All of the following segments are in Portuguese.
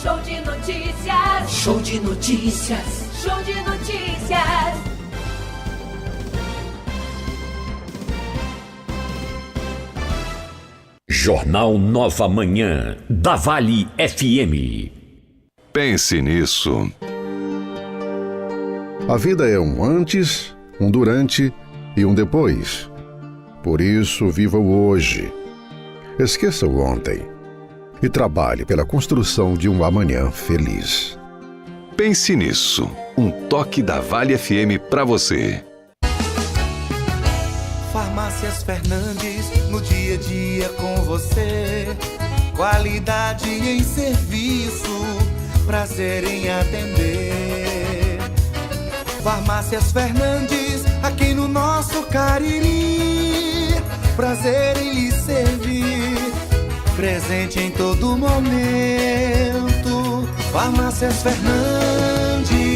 Show de notícias. Show de notícias. Show de notícias. Jornal Nova Manhã, da Vale FM. Pense nisso. A vida é um antes, um durante e um depois. Por isso, viva o hoje. Esqueça o ontem e trabalhe pela construção de um amanhã feliz. Pense nisso. Um toque da Vale FM para você. Farmácias Fernandes, no dia a dia com você. Qualidade em serviço, prazer em atender. Farmácias Fernandes, aqui no nosso Cariri. Prazer em lhe servir, presente em todo momento. Farmácias Fernandes.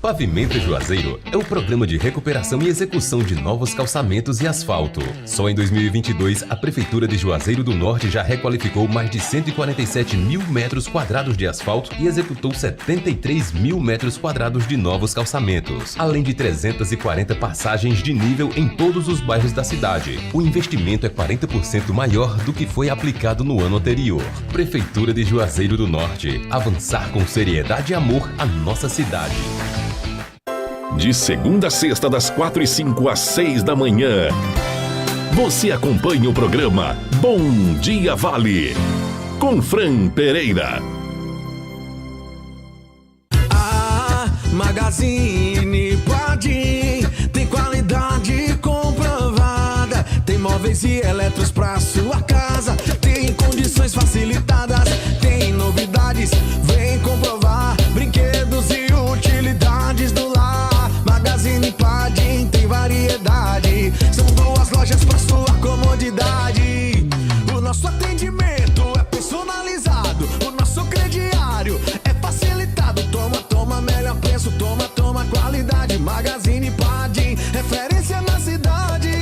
Pavimento Juazeiro é o programa de recuperação e execução de novos calçamentos e asfalto. Só em 2022, a Prefeitura de Juazeiro do Norte já requalificou mais de 147 mil metros quadrados de asfalto e executou 73 mil metros quadrados de novos calçamentos, além de 340 passagens de nível em todos os bairros da cidade. O investimento é 40% maior do que foi aplicado no ano anterior. Prefeitura de Juazeiro do Norte. Avançar com seriedade e amor a nossa cidade. De segunda a sexta, das 4h05 às 6 da manhã. Você acompanha o programa Bom Dia Vale, com Fran Pereira. A Magazine Padim tem qualidade comprovada. Tem móveis e eletros pra sua casa. Tem condições facilitadas. Tem novidades, vem comprovar. Brinquedos e utilidades do lar. Magazine Padim tem variedade. São 2 lojas para sua comodidade. O nosso atendimento é personalizado. O nosso crediário é facilitado. Toma, melhor preço. Toma, qualidade. Magazine Padim, referência na cidade.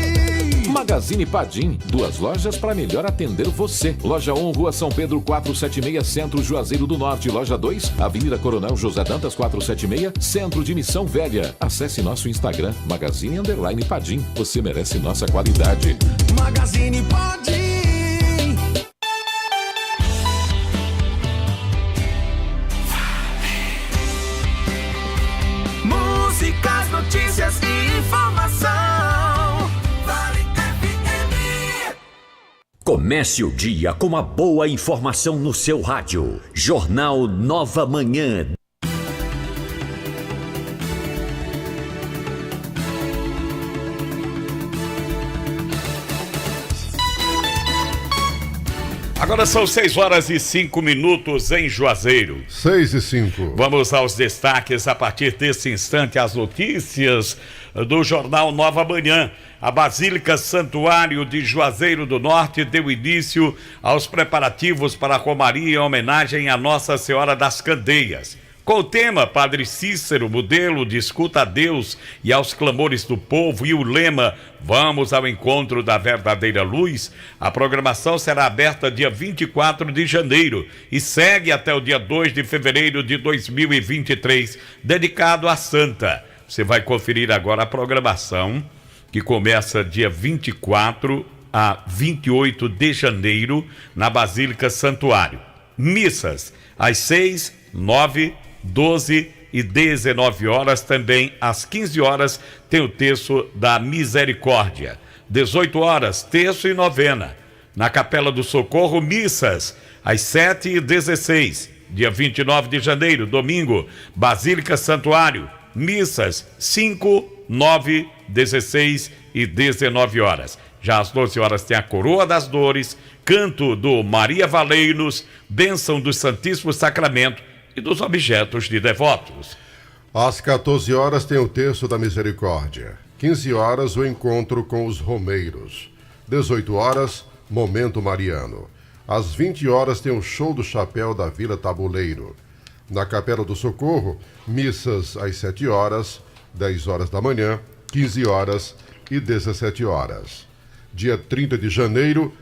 Magazine Padim, 2 lojas para melhor atender você. Loja 1, Rua São Pedro 476, Centro Juazeiro do Norte. Loja 2, Avenida Coronel José Dantas 476, Centro de Missão Velha. Acesse nosso Instagram, Magazine_Padim. Você merece nossa qualidade. Magazine Padim. Músicas, notícias e informação. Comece o dia com uma boa informação no seu rádio. Jornal Nova Manhã. Agora são 6h05 em Juazeiro. 6h05. Vamos aos destaques a partir desse instante, as notícias do Jornal Nova Manhã. A Basílica Santuário de Juazeiro do Norte deu início aos preparativos para a romaria em homenagem a Nossa Senhora das Candeias. Com o tema Padre Cícero, modelo de escuta a Deus e aos clamores do povo, e o lema Vamos ao encontro da verdadeira luz, a programação será aberta dia 24 de janeiro e segue até o dia 2 de fevereiro de 2023, dedicado à Santa. Você vai conferir agora a programação, que começa dia 24 a 28 de janeiro, na Basílica Santuário. Missas às 6, 9, 12 e 19 horas, também às 15 horas tem o terço da Misericórdia. 18 horas, terço e novena. Na Capela do Socorro, missas às 7 e 16. Dia 29 de janeiro, domingo, Basílica Santuário, missas 5, 9, 16 e 19 horas. Já às 12 horas tem a Coroa das Dores, canto do Maria Valeiros, bênção do Santíssimo Sacramento e dos objetos de devotos. Às 14 horas tem o terço da Misericórdia. 15 horas o encontro com os romeiros. 18 horas, momento mariano. Às 20 horas tem o show do chapéu da Vila Tabuleiro. Na Capela do Socorro, missas às 7 horas, 10 horas da manhã, 15 horas e 17 horas. Dia 30 de janeiro,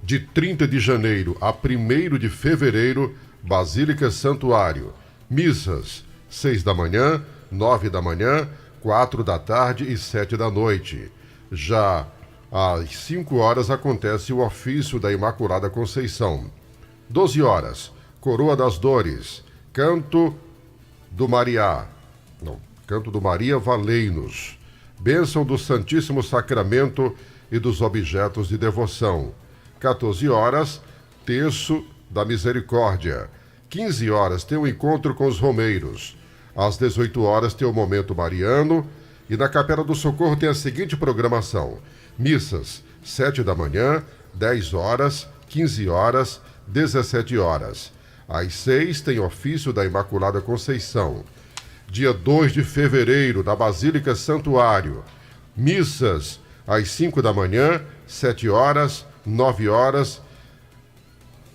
De 30 de janeiro a 1º de fevereiro, Basílica Santuário. Missas, 6 da manhã, 9 da manhã, 4 da tarde e 7 da noite. Já às 5 horas acontece o ofício da Imaculada Conceição. 12 horas, Coroa das Dores, Canto do Maria Valei-nos, Bênção do Santíssimo Sacramento e dos objetos de devoção. 14 horas, Terço da Misericórdia. 15 horas tem o encontro com os romeiros. Às 18 horas tem o Momento Mariano. E na Capela do Socorro tem a seguinte programação: missas, 7 da manhã, 10 horas, 15 horas, 17 horas. Às 6 tem ofício da Imaculada Conceição. Dia 2 de fevereiro, na Basílica Santuário. Missas, às 5 da manhã, 7 horas, 9 horas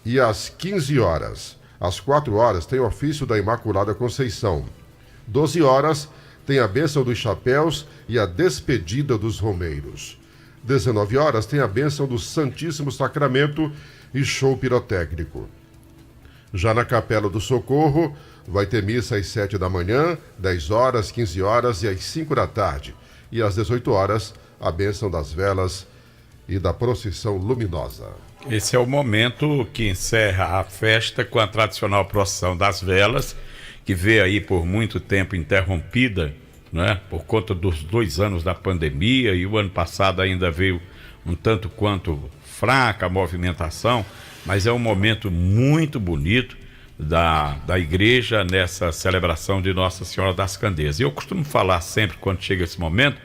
e às 15 horas. Às 4 horas tem ofício da Imaculada Conceição. 12 horas tem a bênção dos chapéus e a despedida dos romeiros. 19 horas tem a bênção do Santíssimo Sacramento e show pirotécnico. Já na Capela do Socorro, vai ter missa às 7 da manhã, 10 horas, 15 horas e às 5 da tarde. E às 18 horas, a bênção das velas e da procissão luminosa. Esse é o momento que encerra a festa com a tradicional procissão das velas, que veio aí por muito tempo interrompida, né, por conta dos 2 anos da pandemia, e o ano passado ainda veio um tanto quanto fraca a movimentação, mas é um momento muito bonito da igreja nessa celebração de Nossa Senhora das Candeias. E eu costumo falar sempre quando chega esse momento,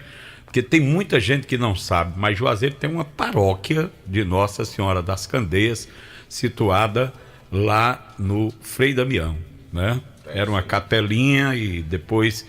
porque tem muita gente que não sabe, mas Juazeiro tem uma paróquia de Nossa Senhora das Candeias, situada lá no Frei Damião, né? Era uma capelinha e depois,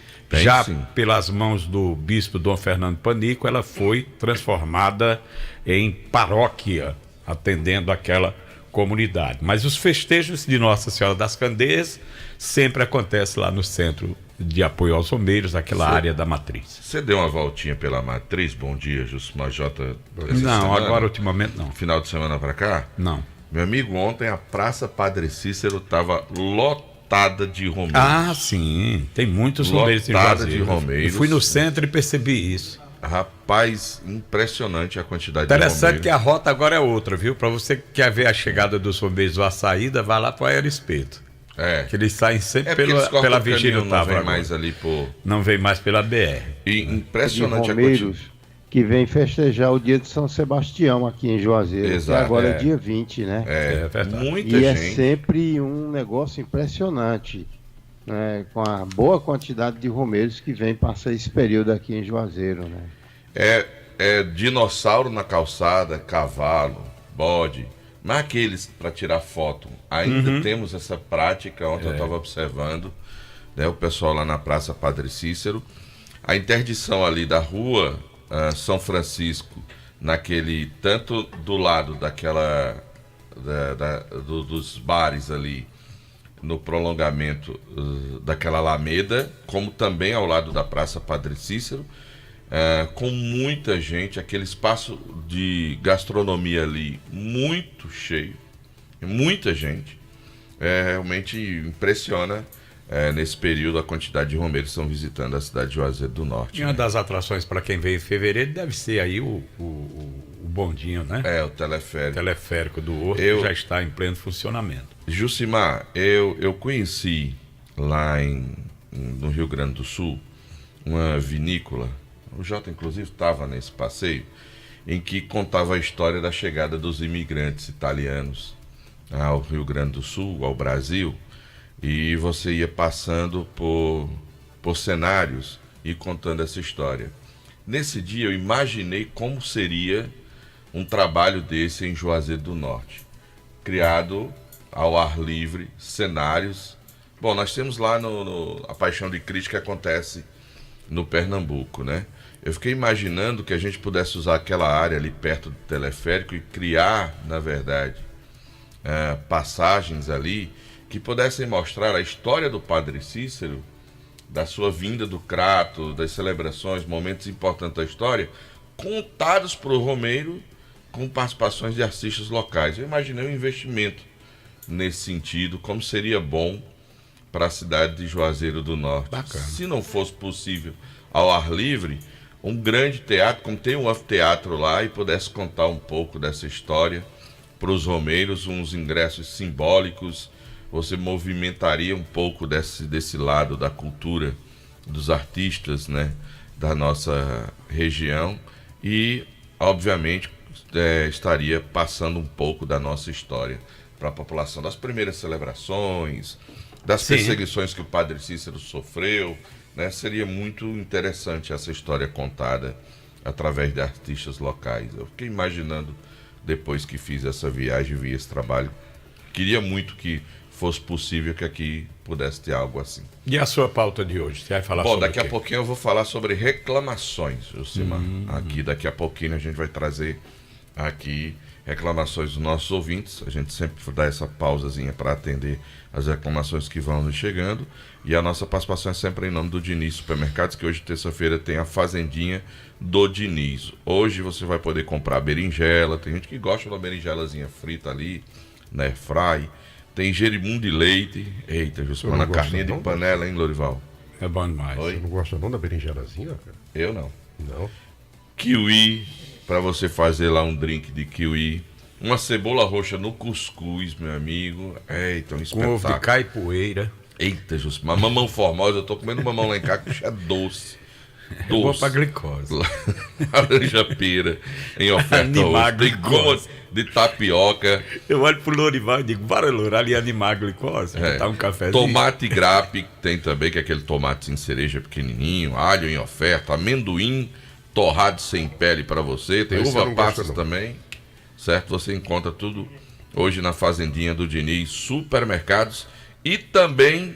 pelas mãos do bispo Dom Fernando Panico, ela foi transformada em paróquia, atendendo aquela comunidade. Mas os festejos de Nossa Senhora das Candeias sempre acontecem lá no Centro de Apoio aos Romeiros, aquela área da Matriz. Você deu uma voltinha pela Matriz? Bom dia, Jusmar J. Não, agora ultimamente não. Final de semana pra cá? Não. Meu amigo, ontem a Praça Padre Cícero estava lotada de romeiros. Ah, sim, tem muitos romeiros em Juazeiro. Lotada de romeiros. Eu fui no centro e percebi isso. Rapaz, impressionante a quantidade Interessante de romeiros. que a rota agora é outra, viu? Para você que quer ver a chegada dos romeiros ou a saída, vai lá para o Aeroespeto. Que eles saem sempre pela Virgílio Távora. Não vem mais pela BR. E impressionante a romeiros que vem festejar o dia de São Sebastião aqui em Juazeiro. Exato, que agora é dia 20, né? É verdade. Muita gente. E é sempre um negócio impressionante, né? Com a boa quantidade de romeiros que vem passar esse período aqui em Juazeiro, né? É dinossauro na calçada, cavalo, bode, mas aqueles para tirar foto. Ainda temos essa prática. Ontem eu estava observando, né, o pessoal lá na Praça Padre Cícero, a interdição ali da rua São Francisco, naquele, tanto do lado daquela dos bares ali, no prolongamento daquela Alameda, como também ao lado da Praça Padre Cícero, com muita gente, aquele espaço de gastronomia ali muito cheio, muita gente. Realmente impressiona nesse período a quantidade de romeiros que estão visitando a cidade de Juazeiro do Norte. E uma das atrações para quem veio em fevereiro deve ser aí o bondinho, né? O teleférico. O teleférico do Horto, que já está em pleno funcionamento. Jucimar, eu conheci lá no Rio Grande do Sul uma vinícola. O Jota, inclusive, estava nesse passeio, em que contava a história da chegada dos imigrantes italianos ao Rio Grande do Sul, ao Brasil, e você ia passando por cenários e contando essa história. Nesse dia eu imaginei como seria um trabalho desse em Juazeiro do Norte, criado ao ar livre, cenários. Bom, nós temos lá a Paixão de Cristo, que acontece no Pernambuco, né? Eu fiquei imaginando que a gente pudesse usar aquela área ali perto do teleférico e criar, na verdade, passagens ali que pudessem mostrar a história do Padre Cícero, da sua vinda do Crato, das celebrações, momentos importantes da história, contados para o romeiro com participações de artistas locais. Eu imaginei um investimento nesse sentido, como seria bom para a cidade de Juazeiro do Norte. Bacana. Se não fosse possível ao ar livre, um grande teatro, como tem um anfiteatro lá, e pudesse contar um pouco dessa história para os romeiros, uns ingressos simbólicos, você movimentaria um pouco desse lado da cultura dos artistas, né, da nossa região, e obviamente estaria passando um pouco da nossa história para a população, das primeiras celebrações, das perseguições que o Padre Cícero sofreu, né? Seria muito interessante essa história contada através de artistas locais. Eu fiquei imaginando, depois que fiz essa viagem, vi esse trabalho, queria muito que fosse possível que aqui pudesse ter algo assim. E a sua pauta de hoje? Você vai falar sobre daqui a pouquinho eu vou falar sobre reclamações, Josimar. Aqui, daqui a pouquinho a gente vai trazer aqui reclamações dos nossos ouvintes. A gente sempre dá essa pausazinha para atender as reclamações que vão nos chegando. E a nossa participação é sempre em nome do Diniz Supermercados, que hoje, terça-feira, tem a Fazendinha do Diniz. Hoje você vai poder comprar berinjela. Tem gente que gosta de uma berinjelazinha frita ali, na airfry. Tem gerimum de leite. Eita, Justo, uma carninha de panela, hein, Lorival? É bom demais. Oi? Você não gosta não da berinjelazinha, cara? Eu não. Não. Kiwi, para você fazer lá um drink de kiwi. Uma cebola roxa no cuscuz, meu amigo. Eita, um espetáculo. Com ovo de caipoeira. Eita, Justo, uma mamão formosa. Eu tô comendo mamão lá em casa que é doce. É bom pra glicose. Laranja pera em oferta hoje. Tem gomas de tapioca. Eu olho pro Lorival e digo, bora, Loura, ali animar a glicose. Botar um cafezinho. Tomate grape, tem também, que é aquele tomate sem cereja pequenininho. Alho em oferta. Amendoim torrado sem pele para você. Tem uva passas também. Certo? Você encontra tudo hoje na Fazendinha do Diniz Supermercados. E também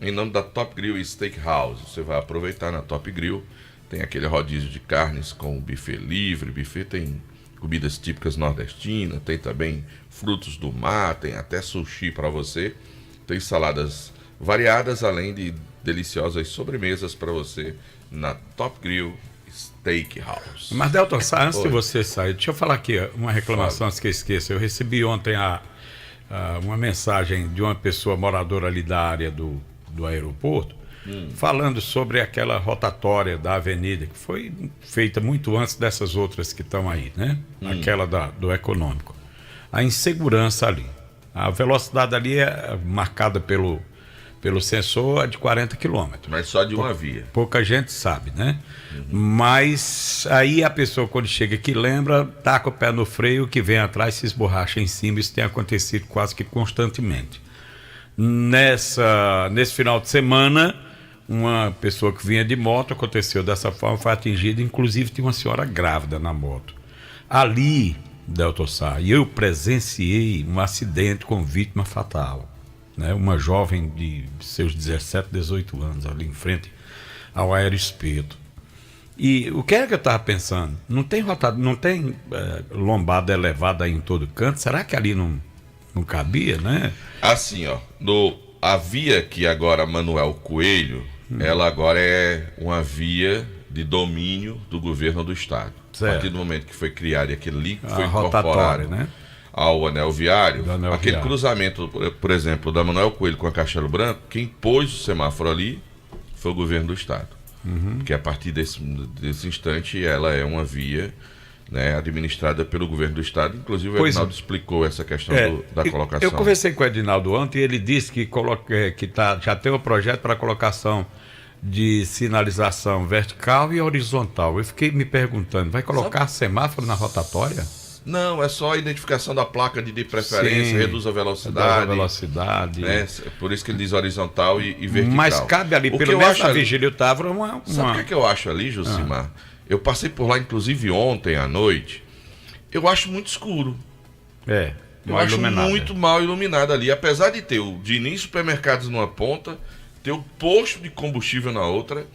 em nome da Top Grill e Steakhouse. Você vai aproveitar na Top Grill. Tem aquele rodízio de carnes com buffet livre. Buffet tem comidas típicas nordestinas. Tem também frutos do mar. Tem até sushi para você. Tem saladas variadas, além de deliciosas sobremesas para você na Top Grill Steakhouse. Mas, Delton, antes de você sair, deixa eu falar aqui uma reclamação antes que eu esqueça. Eu recebi ontem uma mensagem de uma pessoa moradora ali da área do aeroporto, falando sobre aquela rotatória da avenida que foi feita muito antes dessas outras que estão aí, né? Aquela do econômico. A insegurança ali. A velocidade ali é marcada pelo sensor de 40 km. Mas só de uma via. Pouca gente sabe, né? Mas aí a pessoa, quando chega aqui, lembra, taca o pé no freio, que vem atrás, se esborracha em cima. Isso tem acontecido quase que constantemente. Nesse final de semana, uma pessoa que vinha de moto, aconteceu dessa forma, foi atingida, inclusive tinha uma senhora grávida na moto. Ali, Delton Sá, eu presenciei um acidente com vítima fatal, né? Uma jovem de seus 17, 18 anos, ali em frente ao Aeroespeto. E o que é que eu estava pensando? Não tem lombada elevada aí em todo canto? Será que ali não cabia, né? Assim, ó, a via que agora Manuel Coelho, ela agora é uma via de domínio do governo do estado. Certo. A partir do momento que foi criado e aquele ali foi incorporado, né, ao anel viário, aquele cruzamento, por exemplo, da Manuel Coelho com a Castelo Branco, quem pôs o semáforo ali foi o governo do estado. Porque a partir desse instante ela é uma via, né, administrada pelo governo do estado. Inclusive o Edinaldo explicou essa questão da colocação. Eu conversei com o Edinaldo ontem e ele disse que já tem um projeto para colocação de sinalização vertical e horizontal. Eu fiquei me perguntando, vai colocar semáforo na rotatória? Não, é só a identificação da placa de preferência, reduz a velocidade. Né? Por isso que ele diz horizontal e vertical. Mas cabe ali, pelo menos na Vigílio Távora, Sabe o que eu acho ali, Josimar? Eu passei por lá, inclusive, ontem à noite. Eu acho muito escuro. Eu acho muito mal iluminado ali. Apesar de ter o Diniz Supermercados numa ponta, ter o posto de combustível na outra,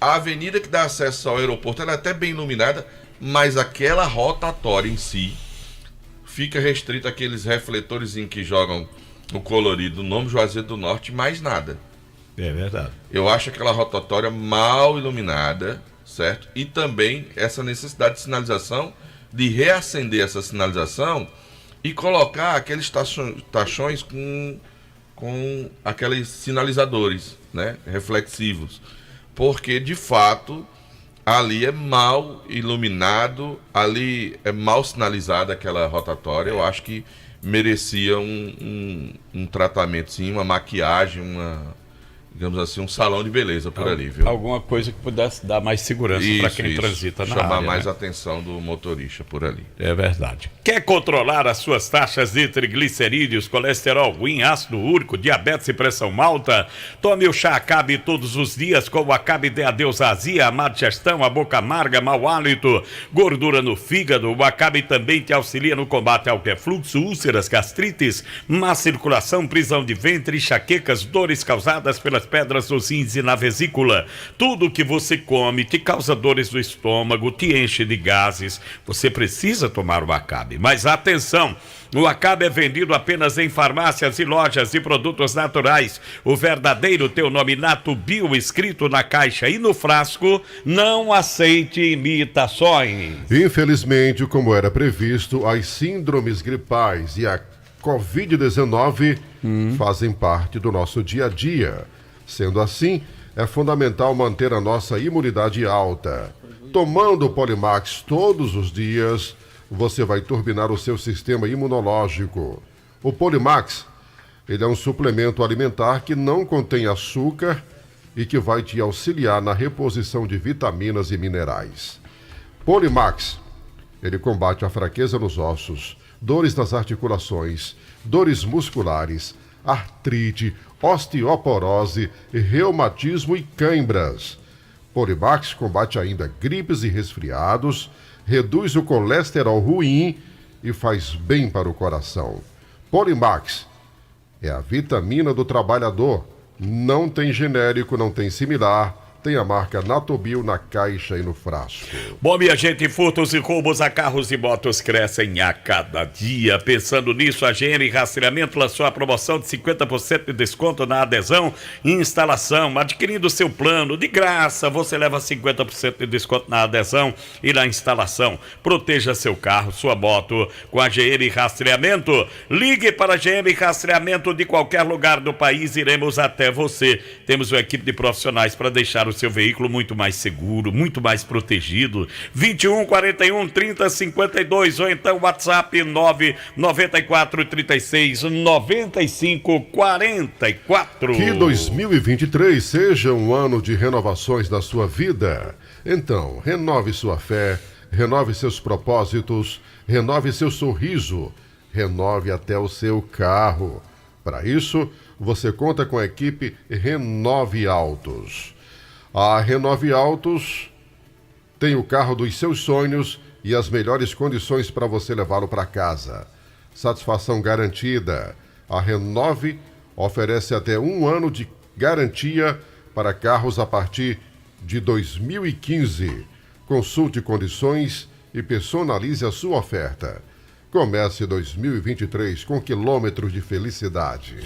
a avenida que dá acesso ao aeroporto, ela é até bem iluminada, mas aquela rotatória em si fica restrita àqueles refletores que jogam o colorido do nome Juazeiro do Norte, mais nada. É verdade. Eu acho aquela rotatória mal iluminada, certo? E também essa necessidade de sinalização de reacender essa sinalização e colocar aqueles tachões com aqueles sinalizadores, né, reflexivos, porque de fato ali é mal iluminado, ali é mal sinalizada aquela rotatória. Eu acho que merecia um tratamento, sim, uma maquiagem, digamos assim, um salão de beleza por ali, viu? Alguma coisa que pudesse dar mais segurança para quem transita na área. Chamar mais a atenção do motorista por ali. É verdade. Quer controlar as suas taxas de triglicerídeos, colesterol ruim, ácido úrico, diabetes e pressão alta? Tome o chá Acabe todos os dias com o Acabe de Adeus Azia, má digestão, a boca amarga, mau hálito, gordura no fígado. O Acabe também te auxilia no combate ao refluxo, úlceras, gastrites, má circulação, prisão de ventre, enxaquecas, dores causadas pelas pedras nos rins e na vesícula. Tudo que você come te causa dores no estômago, te enche de gases. Você precisa tomar o Acabe. Mas atenção, o Acabe é vendido apenas em farmácias e lojas de produtos naturais. O verdadeiro teu nome Nato Bio escrito na caixa e no frasco. Não aceite imitações. Infelizmente, como era previsto, as síndromes gripais e a Covid-19 fazem parte do nosso dia a dia. Sendo assim, é fundamental manter a nossa imunidade alta. Tomando o Polimax todos os dias, você vai turbinar o seu sistema imunológico. O Polimax, ele é um suplemento alimentar que não contém açúcar e que vai te auxiliar na reposição de vitaminas e minerais. Polimax, ele combate a fraqueza nos ossos, dores nas articulações, dores musculares, artrite, osteoporose, reumatismo e cãibras. Polimax combate ainda gripes e resfriados, reduz o colesterol ruim e faz bem para o coração. Polimax é a vitamina do trabalhador. Não tem genérico, não tem similar. Tem a marca Natobio na caixa e no frasco. Bom, minha gente, furtos e roubos a carros e motos crescem a cada dia. Pensando nisso, a GM Rastreamento lançou a promoção de 50% de desconto na adesão e instalação. Adquirindo seu plano, de graça, você leva 50% de desconto na adesão e na instalação. Proteja seu carro, sua moto com a GM Rastreamento. Ligue para a GM Rastreamento de qualquer lugar do país, iremos até você. Temos uma equipe de profissionais para deixar o seu veículo muito mais seguro, muito mais protegido. 21 41 30 52 ou então WhatsApp 994 36 95 44. Que 2023 seja um ano de renovações na sua vida. Então, renove sua fé, renove seus propósitos, renove seu sorriso, renove até o seu carro. Para isso, você conta com a equipe Renove Autos. A Renove Autos tem o carro dos seus sonhos e as melhores condições para você levá-lo para casa. Satisfação garantida. A Renove oferece até 1 ano de garantia para carros a partir de 2015. Consulte condições e personalize a sua oferta. Comece 2023 com quilômetros de felicidade.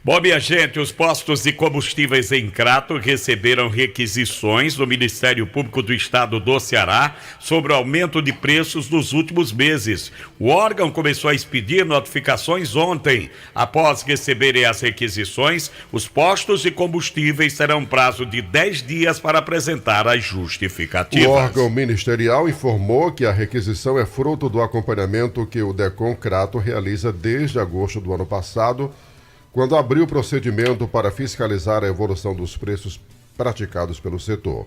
Bom, minha gente, os postos de combustíveis em Crato receberam requisições do Ministério Público do Estado do Ceará sobre o aumento de preços nos últimos meses. O órgão começou a expedir notificações ontem. Após receberem as requisições, os postos de combustíveis terão prazo de 10 dias para apresentar as justificativas. O órgão ministerial informou que a requisição é fruto do acompanhamento que o DECOM Crato realiza desde agosto do ano passado, quando abriu o procedimento para fiscalizar a evolução dos preços praticados pelo setor.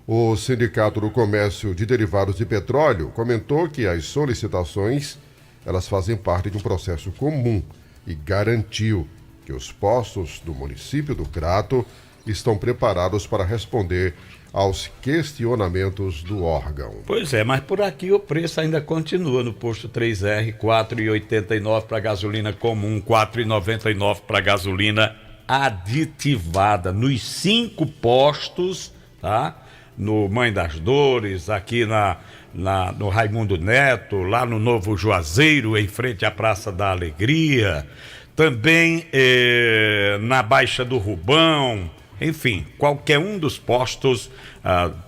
O Sindicato do Comércio de Derivados de Petróleo comentou que as solicitações, elas fazem parte de um processo comum e garantiu que os postos do município do Crato estão preparados para responder aos questionamentos do órgão. Pois é, mas por aqui o preço ainda continua no posto 3R, R$ 4,89 para gasolina comum, R$ 4,99 para gasolina aditivada, nos 5 postos, tá? No Mãe das Dores, aqui no Raimundo Neto, lá no Novo Juazeiro, em frente à Praça da Alegria, também na Baixa do Rubão. Enfim, qualquer um dos postos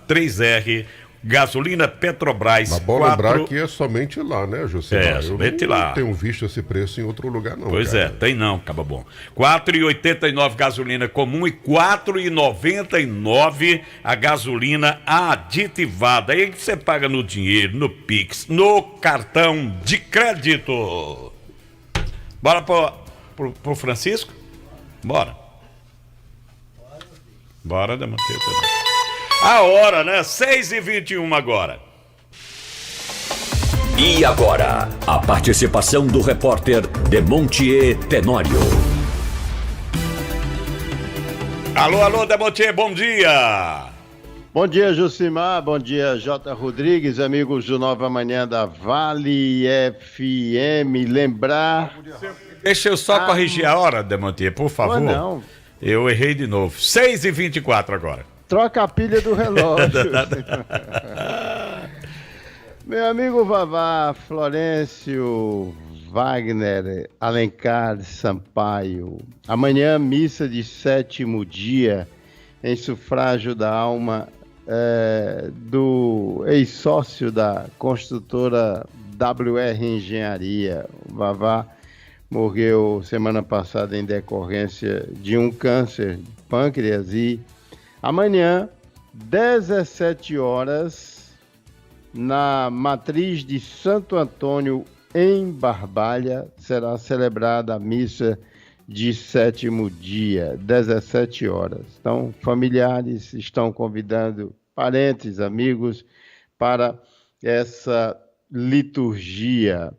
3R, Gasolina Petrobras. Mas bom lembrar que é somente lá, né, José? Somente lá. Eu não tenho visto esse preço em outro lugar, não. Pois cara. tem não, acaba bom. R$4,89 gasolina comum e R$4,99 a gasolina aditivada. Aí você paga no dinheiro, no Pix, no cartão de crédito. Bora pro Francisco? Bora. Bora, Demontier. A hora, né? 6h21 agora. E agora, a participação do repórter Demontier Tenório. Alô, Demontier, bom dia. Bom dia, Jucimar, bom dia, J. Rodrigues, amigos do Nova Manhã da Vale FM. Lembrar... Deixa eu só corrigir a hora, Demontier, por favor. Não. Eu errei de novo. 6h24 agora. Troca a pilha do relógio. Meu amigo Vavá, Florencio, Wagner, Alencar, Sampaio. Amanhã, missa de 7º dia, em sufrágio da alma do ex-sócio da construtora WR Engenharia. O Vavá morreu semana passada em decorrência de um câncer de pâncreas e amanhã, 17 horas, na matriz de Santo Antônio, em Barbalha, será celebrada a missa de 7º dia, 17 horas. Então, familiares estão convidando parentes, amigos, para essa liturgia.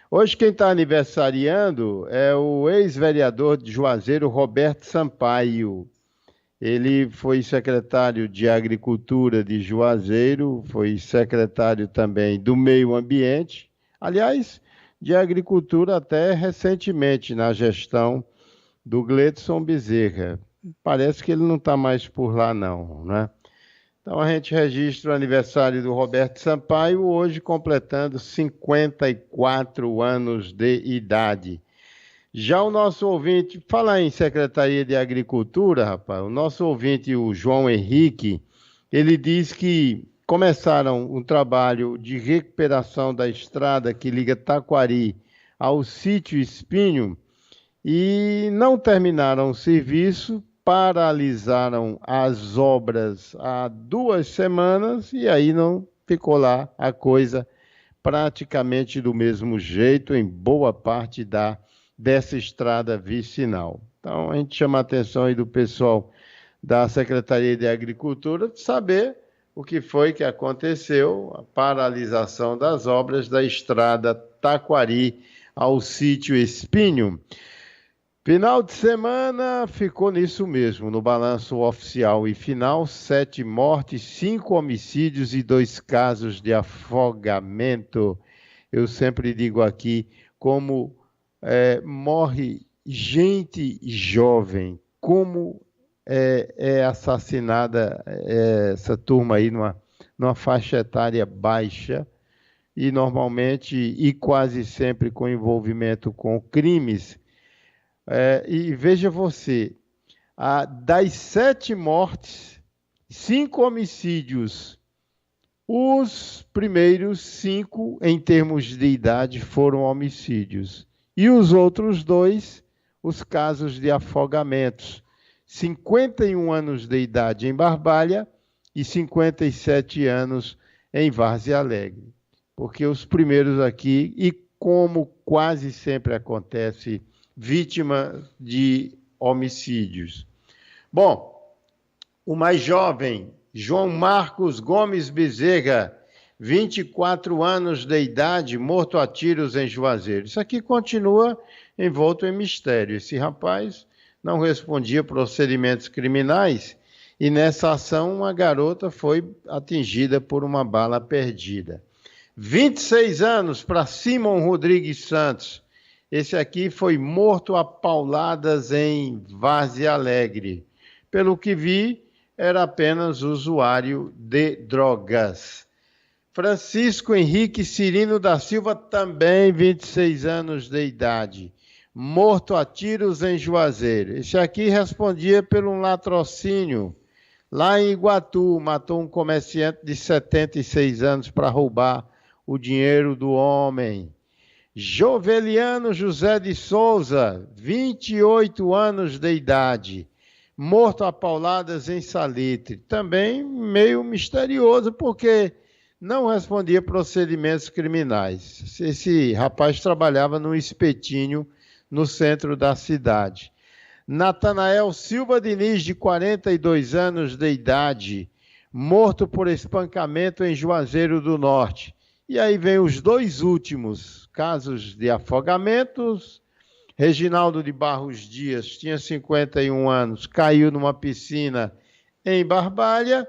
Hoje quem está aniversariando é o ex-vereador de Juazeiro, Roberto Sampaio. Ele foi secretário de Agricultura de Juazeiro, foi secretário também do Meio Ambiente, aliás, de Agricultura até recentemente, na gestão do Gleidson Bezerra. Parece que ele não está mais por lá não, né? Então a gente registra o aniversário do Roberto Sampaio, hoje completando 54 anos de idade. Já o nosso ouvinte, falar em Secretaria de Agricultura, rapaz, o nosso ouvinte, o João Henrique, ele diz que começaram um trabalho de recuperação da estrada que liga Taquari ao sítio Espinho e não terminaram o serviço, paralisaram as obras há 2 semanas e aí não ficou lá a coisa praticamente do mesmo jeito em boa parte dessa estrada vicinal. Então, a gente chama a atenção aí do pessoal da Secretaria de Agricultura de saber o que foi que aconteceu, a paralisação das obras da estrada Taquari ao sítio Espinho. Final de semana ficou nisso mesmo, no balanço oficial e final, 7 mortes, 5 homicídios e 2 casos de afogamento. Eu sempre digo aqui como morre gente jovem, como é assassinada essa turma aí numa faixa etária baixa e normalmente e quase sempre com envolvimento com crimes. E veja você, das 7 mortes, 5 homicídios, os primeiros 5 em termos de idade foram homicídios. E os outros 2, os casos de afogamentos. 51 anos de idade em Barbalha e 57 anos em Várzea Alegre. Porque os primeiros aqui, e como quase sempre acontece, vítima de homicídios. Bom, o mais jovem, João Marcos Gomes Bezerra, 24 anos de idade, morto a tiros em Juazeiro. Isso aqui continua envolto em mistério. Esse rapaz não respondia procedimentos criminais e nessa ação uma garota foi atingida por uma bala perdida. 26 anos para Simon Rodrigues Santos. Esse aqui foi morto a pauladas em Várzea Alegre. Pelo que vi, era apenas usuário de drogas. Francisco Henrique Cirino da Silva, também 26 anos de idade, morto a tiros em Juazeiro. Esse aqui respondia por um latrocínio Lá em Iguatu, matou um comerciante de 76 anos para roubar o dinheiro do homem. Joveliano José de Souza, 28 anos de idade, morto a pauladas em Salitre. Também meio misterioso, porque não respondia procedimentos criminais. Esse rapaz trabalhava num espetinho no centro da cidade. Natanael Silva Diniz, de 42 anos de idade, morto por espancamento em Juazeiro do Norte. E aí vem os dois últimos casos de afogamentos. Reginaldo de Barros Dias tinha 51 anos, caiu numa piscina em Barbalha.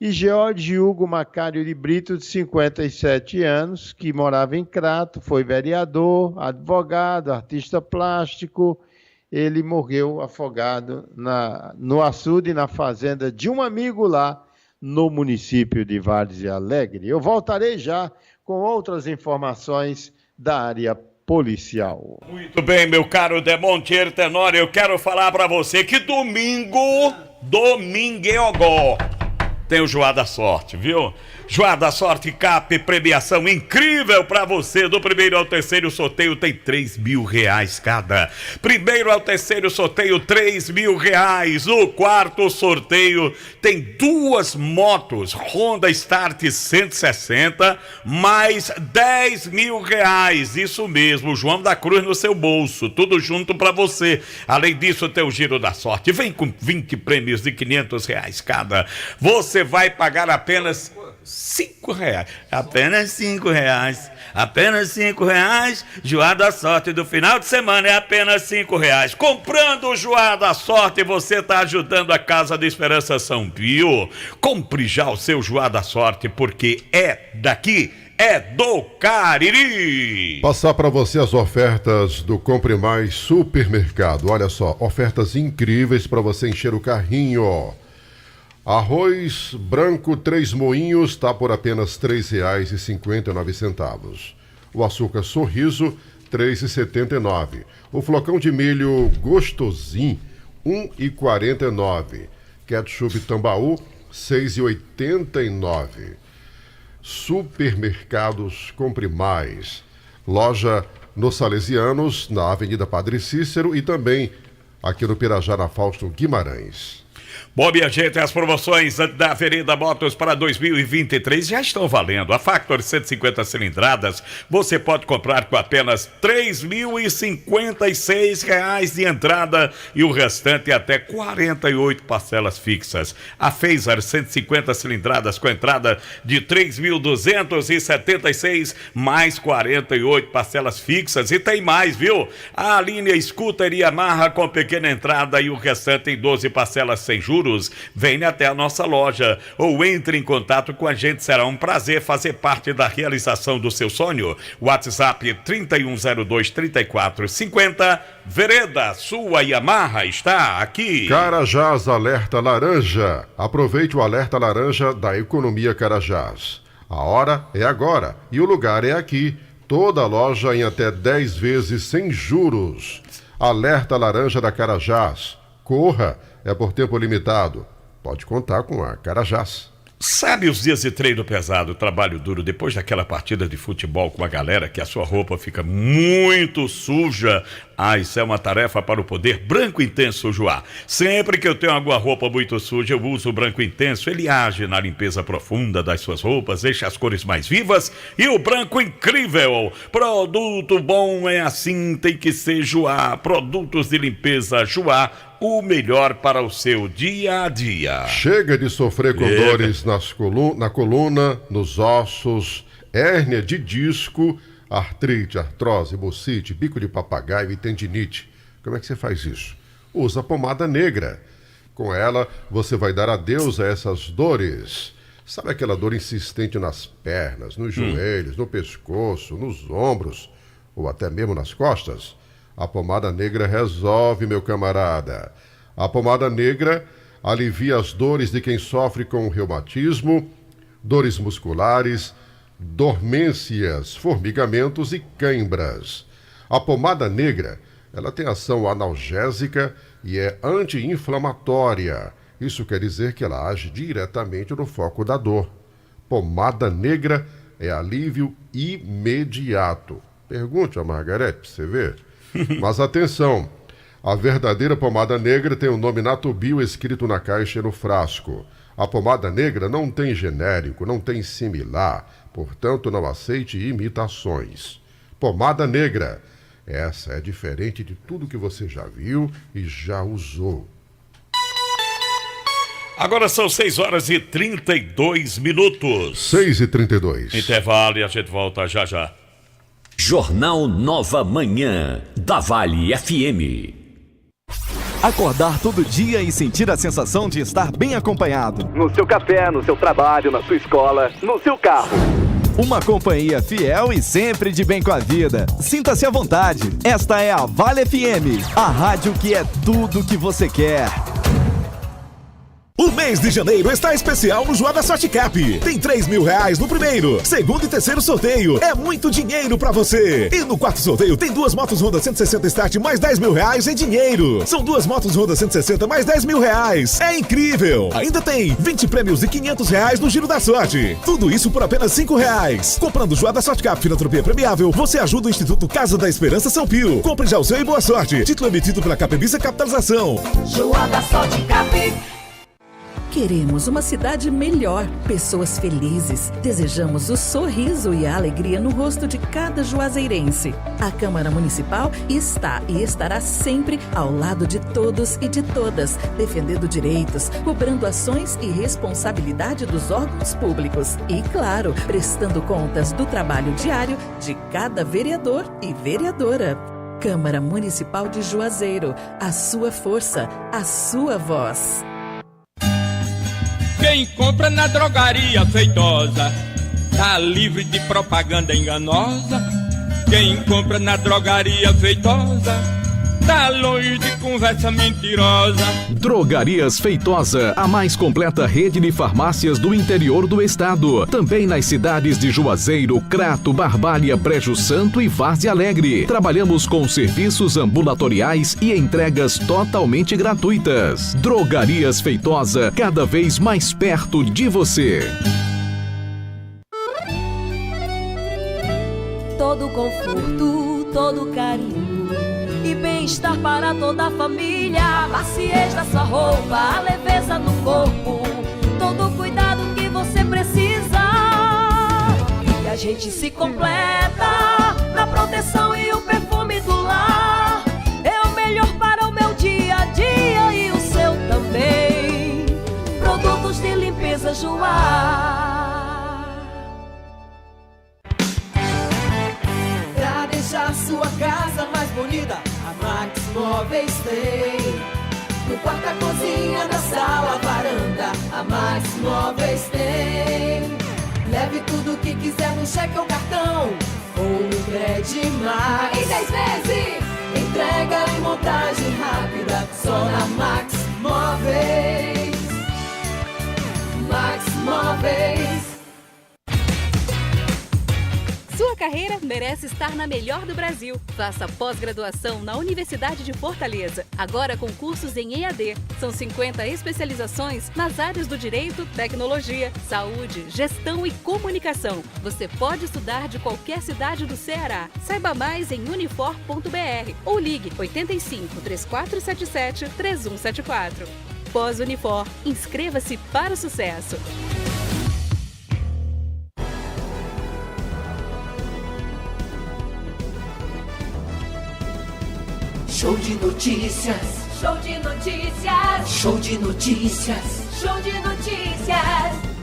E George Hugo Macário de Brito, de 57 anos, que morava em Crato, foi vereador, advogado, artista plástico. Ele morreu afogado no açude, na fazenda de um amigo lá, no município de Várzea Alegre. Eu voltarei já com outras informações da área policial. Muito bem, meu caro Demontier Tenório, eu quero falar para você que domingo tem o Joá da Sorte, viu? Joá da Sorte Cap, premiação incrível pra você. Do primeiro ao terceiro sorteio tem R$3.000 cada. Primeiro ao terceiro sorteio, R$3.000. O quarto sorteio tem 2 motos Honda Start 160, mais R$10.000. Isso mesmo, João da Cruz no seu bolso, tudo junto pra você. Além disso, tem o Giro da Sorte. Vem com 20 prêmios de R$500 cada. Você vai pagar apenas R$5. Apenas R$5. Apenas R$5. Joá da Sorte do final de semana é apenas R$5. Comprando o Joá da Sorte, você está ajudando a Casa de Esperança São Pio. Compre já o seu Joá da Sorte, porque é daqui, é do Cariri. Passar para você as ofertas do Compre Mais Supermercado. Olha só, ofertas incríveis para você encher o carrinho. Arroz branco 3 moinhos está por apenas R$ 3,59. O açúcar Sorriso, R$ 3,79. O flocão de milho Gostosinho, R$ 1,49. Ketchup Tambaú, R$ 6,89. Supermercados Compre Mais. Loja nos Salesianos, na Avenida Padre Cícero, e também aqui no Pirajá, na Fausto Guimarães. Bom, minha gente, as promoções da Vereda Motos para 2023 já estão valendo. A Factor 150 cilindradas você pode comprar com apenas R$ 3.056 de entrada e o restante até 48 parcelas fixas. A Phaser 150 cilindradas com entrada de R$ 3.276 mais 48 parcelas fixas. E tem mais, viu? A linha Scooter e Yamaha com pequena entrada e o restante em 12 parcelas sem juros. Venha até a nossa loja ou entre em contato com a gente. Será um prazer fazer parte da realização do seu sonho. WhatsApp 3102-3450. Vereda, sua Yamaha está aqui. Carajás Alerta Laranja. Aproveite o alerta laranja da Economia Carajás. A hora é agora e o lugar é aqui. Toda loja em até 10 vezes sem juros. Alerta laranja da Carajás. Corra! É por tempo limitado. Pode contar com a Carajás. Sabe os dias de treino pesado, trabalho duro, depois daquela partida de futebol com a galera que a sua roupa fica muito suja? Ah, isso é uma tarefa para o Poder Branco Intenso Joá. Sempre que eu tenho alguma roupa muito suja, eu uso o Branco Intenso. Ele age na limpeza profunda das suas roupas, deixa as cores mais vivas e o branco incrível. Produto bom é assim, tem que ser Joá. Produtos de limpeza Joá, o melhor para o seu dia a dia. Chega de sofrer com dores na coluna, nos ossos, hérnia de disco, artrite, artrose, bucite, bico de papagaio e tendinite. Como é que você faz isso? Usa a pomada negra. Com ela, você vai dar adeus a essas dores. Sabe aquela dor insistente nas pernas, nos joelhos, no pescoço, nos ombros ou até mesmo nas costas? A pomada negra resolve, meu camarada. A pomada negra alivia as dores de quem sofre com reumatismo, dores musculares, dormências, formigamentos e cãibras. A pomada negra, ela tem ação analgésica e é anti-inflamatória. Isso quer dizer que ela age diretamente no foco da dor. Pomada negra é alívio imediato. Pergunte a Margarete para você ver. Mas atenção, a verdadeira pomada negra tem o nome Natubio escrito na caixa e no frasco. A pomada negra não tem genérico, não tem similar, portanto não aceite imitações. Pomada negra, essa é diferente de tudo que você já viu e já usou. Agora são 6h32. 6h32. Intervalo e a gente volta já já. Jornal Nova Manhã, da Vale FM. Acordar todo dia e sentir a sensação de estar bem acompanhado. No seu café, no seu trabalho, na sua escola, no seu carro. Uma companhia fiel e sempre de bem com a vida. Sinta-se à vontade. Esta é a Vale FM, a rádio que é tudo o que você quer. O mês de janeiro está especial no Joada Sorte Cap. Tem R$3.000 no primeiro, segundo e terceiro sorteio. É muito dinheiro pra você. E no quarto sorteio tem 2 motos Honda 160 Start mais R$10.000 em dinheiro. São 2 motos Honda 160 mais R$10.000. É incrível. Ainda tem 20 prêmios e R$500 no Giro da Sorte. Tudo isso por apenas R$5. Comprando Joada Sorte Cap Filantropia Premiável, você ajuda o Instituto Casa da Esperança São Pio. Compre já o seu e boa sorte. Título emitido pela Capebisa Capitalização. Joada Sorte Cap. Queremos uma cidade melhor, pessoas felizes. Desejamos o sorriso e a alegria no rosto de cada juazeirense. A Câmara Municipal está e estará sempre ao lado de todos e de todas, defendendo direitos, cobrando ações e responsabilidade dos órgãos públicos e, claro, prestando contas do trabalho diário de cada vereador e vereadora. Câmara Municipal de Juazeiro, a sua força, a sua voz. Quem compra na drogaria Feitosa tá livre de propaganda enganosa. Quem compra na drogaria Feitosa tá longe de conversa mentirosa. Drogarias Feitosa, a mais completa rede de farmácias do interior do estado. Também nas cidades de Juazeiro, Crato, Barbalha, Brejo Santo e Várzea Alegre. Trabalhamos com serviços ambulatoriais e entregas totalmente gratuitas. Drogarias Feitosa, cada vez mais perto de você. Todo conforto, todo carinho e bem-estar para toda a família. A maciez da sua roupa, a leveza do corpo, todo o cuidado que você precisa. E a gente se completa na proteção e o perfume do lar. É o melhor para o meu dia a dia e o seu também. Produtos de limpeza Joá. Pra deixar sua casa mais bonita, a Max Móveis tem. No quarto, a cozinha, na sala, a varanda, a Max Móveis tem. Leve tudo que quiser no cheque ou cartão, ou no Credimax. Em 10 vezes. Entrega e montagem rápida, só na Max Móveis. Max Móveis. Sua carreira merece estar na melhor do Brasil. Faça pós-graduação na Universidade de Fortaleza. Agora com cursos em EAD. São 50 especializações nas áreas do direito, tecnologia, saúde, gestão e comunicação. Você pode estudar de qualquer cidade do Ceará. Saiba mais em unifor.br ou ligue 85 3477 3174. Pós-Unifor. Inscreva-se para o sucesso. Show de notícias. Show de notícias. Show de notícias. Show de notícias.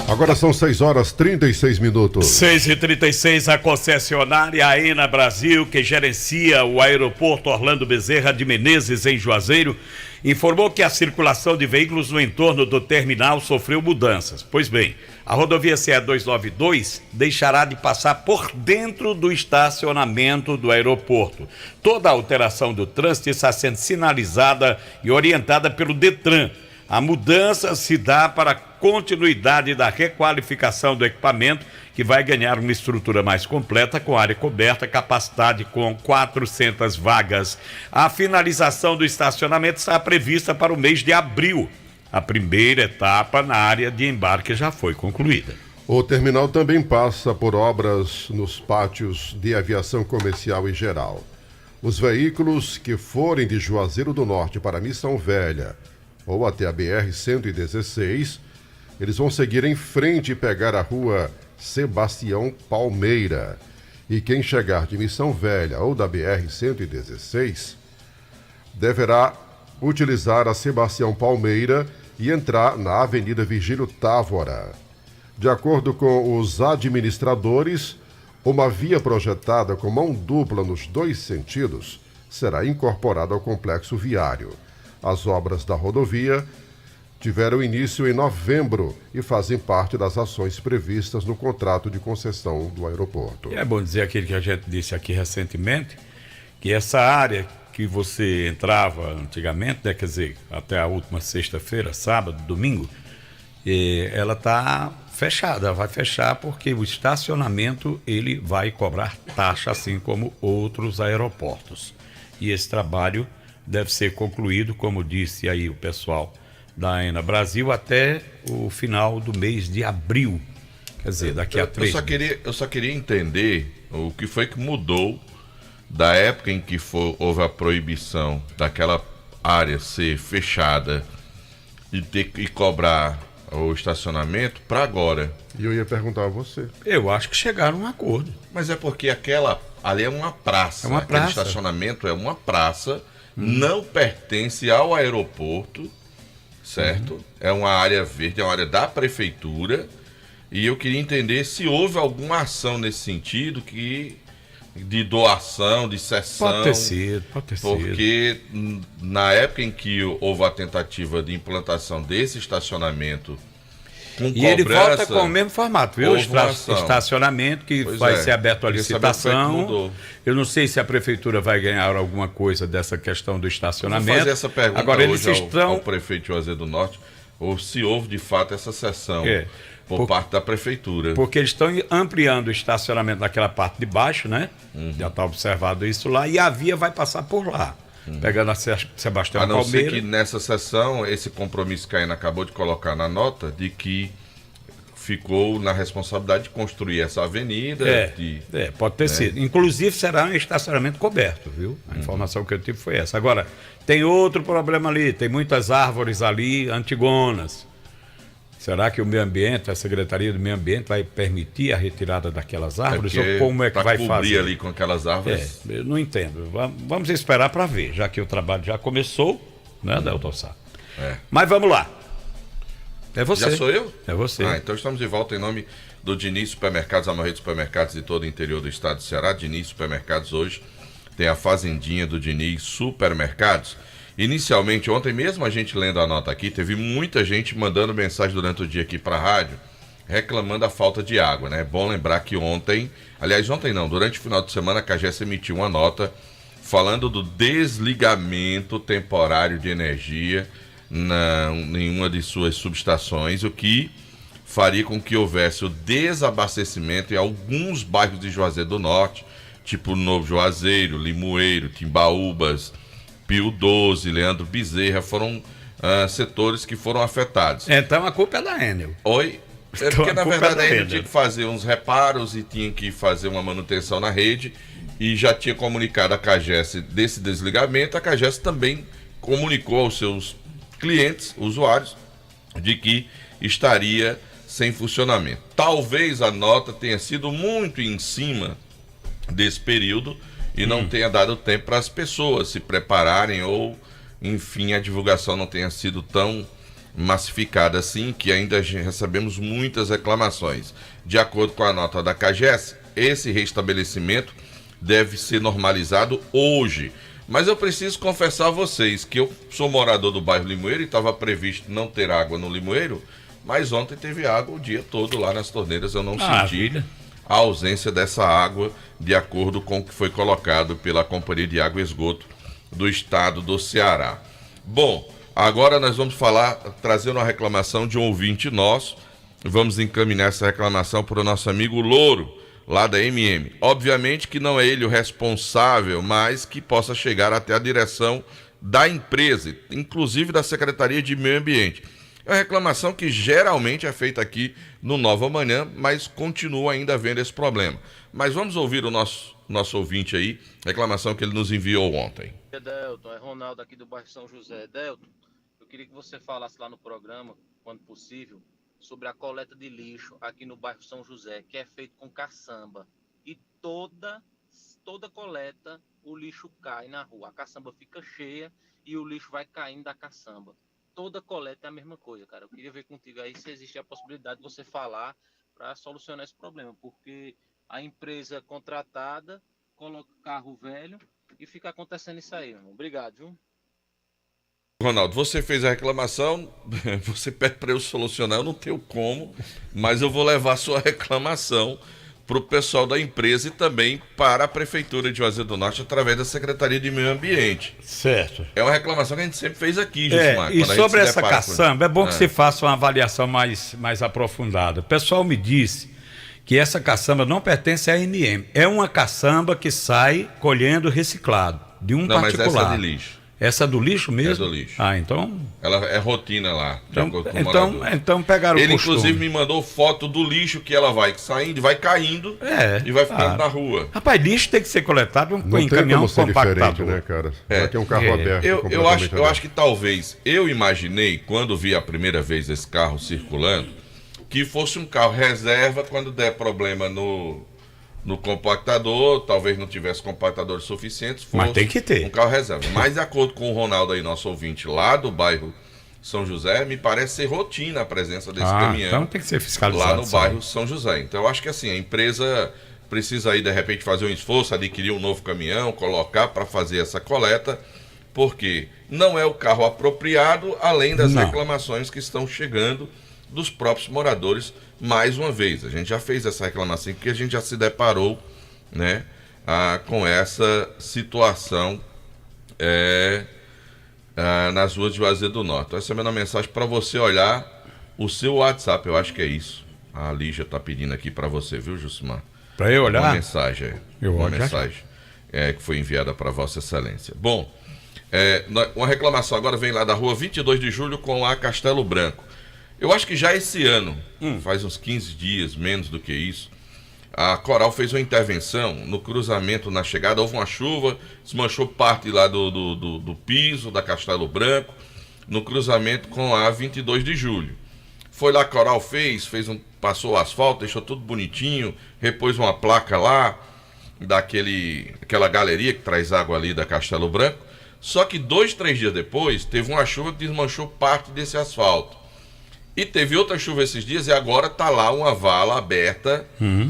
Agora são 6h36. 6h36, a concessionária AENA Brasil, que gerencia o aeroporto Orlando Bezerra de Menezes, em Juazeiro, informou que a circulação de veículos no entorno do terminal sofreu mudanças. Pois bem, a rodovia CE 292 deixará de passar por dentro do estacionamento do aeroporto. Toda a alteração do trânsito está sendo sinalizada e orientada pelo Detran. A mudança se dá para continuidade da requalificação do equipamento, que vai ganhar uma estrutura mais completa, com área coberta, capacidade com 400 vagas. A finalização do estacionamento está prevista para o mês de abril. A primeira etapa na área de embarque já foi concluída. O terminal também passa por obras nos pátios de aviação comercial e geral. Os veículos que forem de Juazeiro do Norte para Missão Velha ou até a BR-116, eles vão seguir em frente e pegar a rua Sebastião Palmeira. E quem chegar de Missão Velha ou da BR-116 deverá utilizar a Sebastião Palmeira e entrar na Avenida Virgílio Távora. De acordo com os administradores, uma via projetada com mão dupla nos 2 sentidos será incorporada ao complexo viário. As obras da rodovia tiveram início em novembro e fazem parte das ações previstas no contrato de concessão do aeroporto. E é bom dizer aquilo que a gente disse aqui recentemente, que essa área que você entrava antigamente, né, quer dizer, até a última sexta-feira, sábado, domingo, ela está fechada, vai fechar porque o estacionamento ele vai cobrar taxa, assim como outros aeroportos. E esse trabalho deve ser concluído, como disse aí o pessoal da AENA Brasil, até o final do mês de abril. Quer dizer, daqui a 3 meses. Eu só queria entender o que foi que mudou da época em que houve a proibição daquela área ser fechada e cobrar o estacionamento para agora. E eu ia perguntar a você. Eu acho que chegaram a um acordo. Mas é porque ali é uma praça. É uma praça. Aquele estacionamento é uma praça, não pertence ao aeroporto, certo? É uma área verde, é uma área da prefeitura. E eu queria entender se houve alguma ação nesse sentido de doação, de cessão. Pode ter sido. Porque na época em que houve a tentativa de implantação desse estacionamento com e cobrança, ele volta com o mesmo formato, viu? Estacionamento que vai ser aberto à licitação. Eu não sei se a prefeitura vai ganhar alguma coisa dessa questão do estacionamento. Vou fazer essa pergunta agora hoje ao prefeito Juazeiro do Norte, ou se houve de fato essa cessão por parte da prefeitura. Porque eles estão ampliando o estacionamento naquela parte de baixo, né? Já está observado isso lá, e a via vai passar por lá, pegando a Sebastião Palmeira. A não ser que nessa sessão, esse compromisso que a AENA acabou de colocar na nota, de que ficou na responsabilidade de construir essa avenida. Pode ter sido. Inclusive será um estacionamento coberto, viu? A informação que eu tive foi essa. Agora, tem outro problema ali, tem muitas árvores ali, antigonas. Será que o meio ambiente, a Secretaria do Meio Ambiente vai permitir a retirada daquelas árvores? Ou como é que vai fazer? Ali com aquelas árvores? Eu não entendo. Vamos esperar para ver, já que o trabalho já começou, né, Delton Sá? Mas vamos lá. É você. Já sou eu? É você. Então estamos de volta em nome do Diniz Supermercados, a maior rede de supermercados de todo o interior do estado do Ceará. Diniz Supermercados hoje tem a fazendinha do Diniz Supermercados. Inicialmente, ontem mesmo a gente lendo a nota aqui, teve muita gente mandando mensagem durante o dia aqui para a rádio, reclamando da falta de água, né? É bom lembrar que durante o final de semana a CAGES emitiu uma nota falando do desligamento temporário de energia em uma de suas subestações, o que faria com que houvesse o desabastecimento em alguns bairros de Juazeiro do Norte, tipo Novo Juazeiro, Limoeiro, Timbaúbas, Pio 12, Leandro Bezerra, foram setores que foram afetados. Então a culpa é da Enel. Oi? Porque na verdade a Enel tinha que fazer uns reparos e tinha que fazer uma manutenção na rede e já tinha comunicado a CAGES desse desligamento. A CAGES também comunicou aos seus clientes, usuários, de que estaria sem funcionamento. Talvez a nota tenha sido muito em cima desse período e não tenha dado tempo para as pessoas se prepararem ou, enfim, a divulgação não tenha sido tão massificada assim, que ainda recebemos muitas reclamações. De acordo com a nota da CAGES, esse restabelecimento deve ser normalizado hoje. Mas eu preciso confessar a vocês que eu sou morador do bairro Limoeiro e estava previsto não ter água no Limoeiro, mas ontem teve água o dia todo lá nas torneiras, eu não senti a ausência dessa água, de acordo com o que foi colocado pela Companhia de Água e Esgoto do Estado do Ceará. Bom, agora nós vamos trazer uma reclamação de um ouvinte nosso. Vamos encaminhar essa reclamação para o nosso amigo Louro, lá da MM. Obviamente que não é ele o responsável, mas que possa chegar até a direção da empresa, inclusive da Secretaria de Meio Ambiente. É uma reclamação que geralmente é feita aqui no Nova Manhã, mas continua ainda havendo esse problema. Mas vamos ouvir o nosso ouvinte aí, reclamação que ele nos enviou ontem. Delton, é Ronaldo aqui do bairro São José. Delton, eu queria que você falasse lá no programa, quando possível, sobre a coleta de lixo aqui no bairro São José, que é feito com caçamba. E toda coleta, o lixo cai na rua. A caçamba fica cheia e o lixo vai caindo da caçamba. Toda coleta é a mesma coisa, cara. Eu queria ver contigo aí se existe a possibilidade de você falar para solucionar esse problema, porque a empresa contratada coloca carro velho e fica acontecendo isso aí, irmão. Obrigado, viu? Ronaldo, você fez a reclamação, você pede para eu solucionar, eu não tenho como, mas eu vou levar a sua reclamação para o pessoal da empresa e também para a Prefeitura de Juazeiro do Norte através da Secretaria de Meio Ambiente. Certo. É uma reclamação que a gente sempre fez aqui, Jusmar. E sobre essa caçamba, é bom que se faça uma avaliação mais aprofundada. O pessoal me disse que essa caçamba não pertence à MM, é uma caçamba que sai colhendo reciclado, de um particular. Mas essa é de lixo. Essa é do lixo mesmo? É do lixo. Ah, então... Ela é rotina lá. Então pegaram o Ele, costume. inclusive, me mandou foto do lixo que ela vai saindo, vai caindo e vai ficando na rua. Rapaz, lixo tem que ser coletado não em caminhão compactado. Diferente, né, cara? Vai ter um carro aberto. Eu acho que talvez, eu imaginei, quando vi a primeira vez esse carro circulando, que fosse um carro reserva quando der problema no compactador, talvez não tivesse compactadores suficientes, fosse mas tem que ter. Um carro reserva. Mas de acordo com o Ronaldo aí, nosso ouvinte lá do bairro São José, me parece ser rotina a presença desse caminhão. Então tem que ser fiscalizado. Lá no bairro São José. Então eu acho que assim, a empresa precisa aí de repente fazer um esforço, adquirir um novo caminhão, colocar para fazer essa coleta, porque não é o carro apropriado, além das reclamações que estão chegando dos próprios moradores. Mais uma vez, a gente já fez essa reclamação porque a gente já se deparou, né, com essa situação nas ruas de Juazeiro do Norte. Estou recebendo uma mensagem para você olhar o seu WhatsApp, eu acho que é isso. A Lígia está pedindo aqui para você, viu, Jusmar? Para eu olhar? Uma mensagem, que foi enviada para Vossa Excelência. Bom, uma reclamação agora vem lá da rua 22 de julho com a Castelo Branco. Eu acho que já esse ano, faz uns 15 dias, menos do que isso, a Coral fez uma intervenção no cruzamento na chegada. Houve uma chuva, desmanchou parte lá do piso da Castelo Branco, no cruzamento com a 22 de julho. Foi lá, a Coral passou o asfalto, deixou tudo bonitinho, repôs uma placa lá, aquela galeria que traz água ali da Castelo Branco. Só que 2, 3 dias depois, teve uma chuva que desmanchou parte desse asfalto. E teve outra chuva esses dias e agora está lá uma vala aberta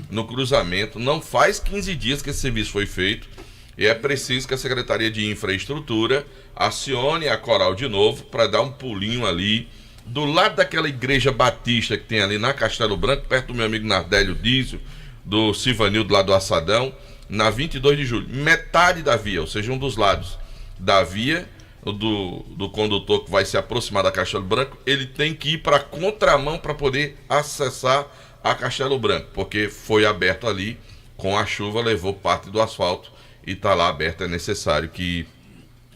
no cruzamento. Não faz 15 dias que esse serviço foi feito e é preciso que a Secretaria de Infraestrutura acione a Coral de novo para dar um pulinho ali do lado daquela igreja batista que tem ali na Castelo Branco, perto do meu amigo Nardélio Dízio, do Silvanildo lá do Assadão, na 22 de julho. Metade da via, ou seja, um dos lados da via do condutor que vai se aproximar da Castelo Branco, ele tem que ir para contramão para poder acessar a Castelo Branco, porque foi aberto ali, com a chuva levou parte do asfalto e está lá aberto. É necessário que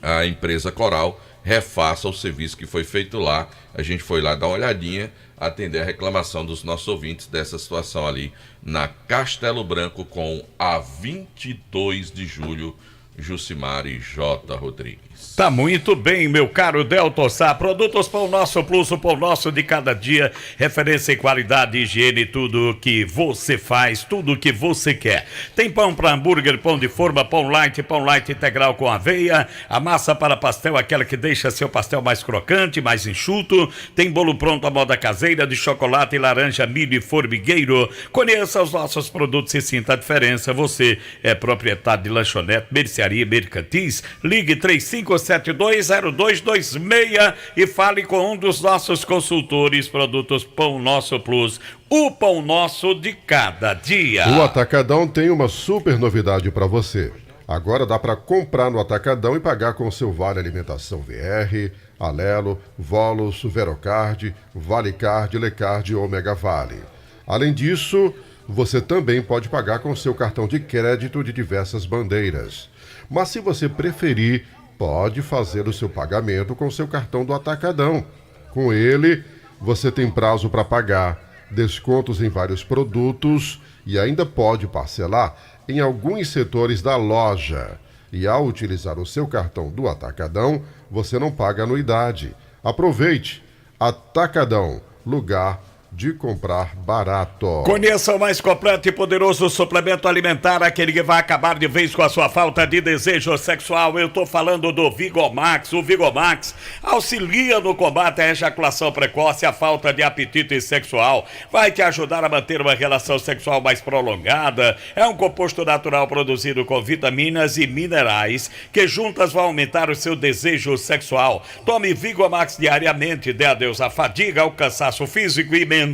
a empresa Coral refaça o serviço que foi feito lá. A gente foi lá dar uma olhadinha, atender a reclamação dos nossos ouvintes dessa situação ali na Castelo Branco com a 22 de julho, Jucimar e J. Rodrigues. Tá muito bem, meu caro Delton Sá. Produtos Pão Nosso Plus, o Pão Nosso de cada dia. Referência em qualidade, higiene, tudo que você faz, tudo que você quer. Tem pão para hambúrguer, pão de forma, pão light integral com aveia. A massa para pastel, aquela que deixa seu pastel mais crocante, mais enxuto. Tem bolo pronto à moda caseira de chocolate, laranja, milho e formigueiro. Conheça os nossos produtos e sinta a diferença. Você é proprietário de lanchonete, mercearia, mercantis. Ligue 35720226 e fale com um dos nossos consultores. Produtos Pão Nosso Plus, o pão nosso de cada dia. O Atacadão tem uma super novidade para você. Agora dá para comprar no Atacadão e pagar com o seu Vale Alimentação VR, Alelo, Volos, Verocard, Valecard, Lecard e Omega Vale. Além disso, você também pode pagar com seu cartão de crédito de diversas bandeiras. Mas se você preferir, pode fazer o seu pagamento com seu cartão do Atacadão. Com ele, você tem prazo para pagar, descontos em vários produtos e ainda pode parcelar em alguns setores da loja. E ao utilizar o seu cartão do Atacadão, você não paga anuidade. Aproveite! Atacadão, lugar de comprar barato. Conheça o mais completo e poderoso suplemento alimentar, aquele que vai acabar de vez com a sua falta de desejo sexual. Eu tô falando do Vigomax. O Vigomax auxilia no combate à ejaculação precoce, a falta de apetite sexual. Vai te ajudar a manter uma relação sexual mais prolongada. É um composto natural produzido com vitaminas e minerais que juntas vão aumentar o seu desejo sexual. Tome Vigomax diariamente, dê adeus à fadiga, ao cansaço físico e mental.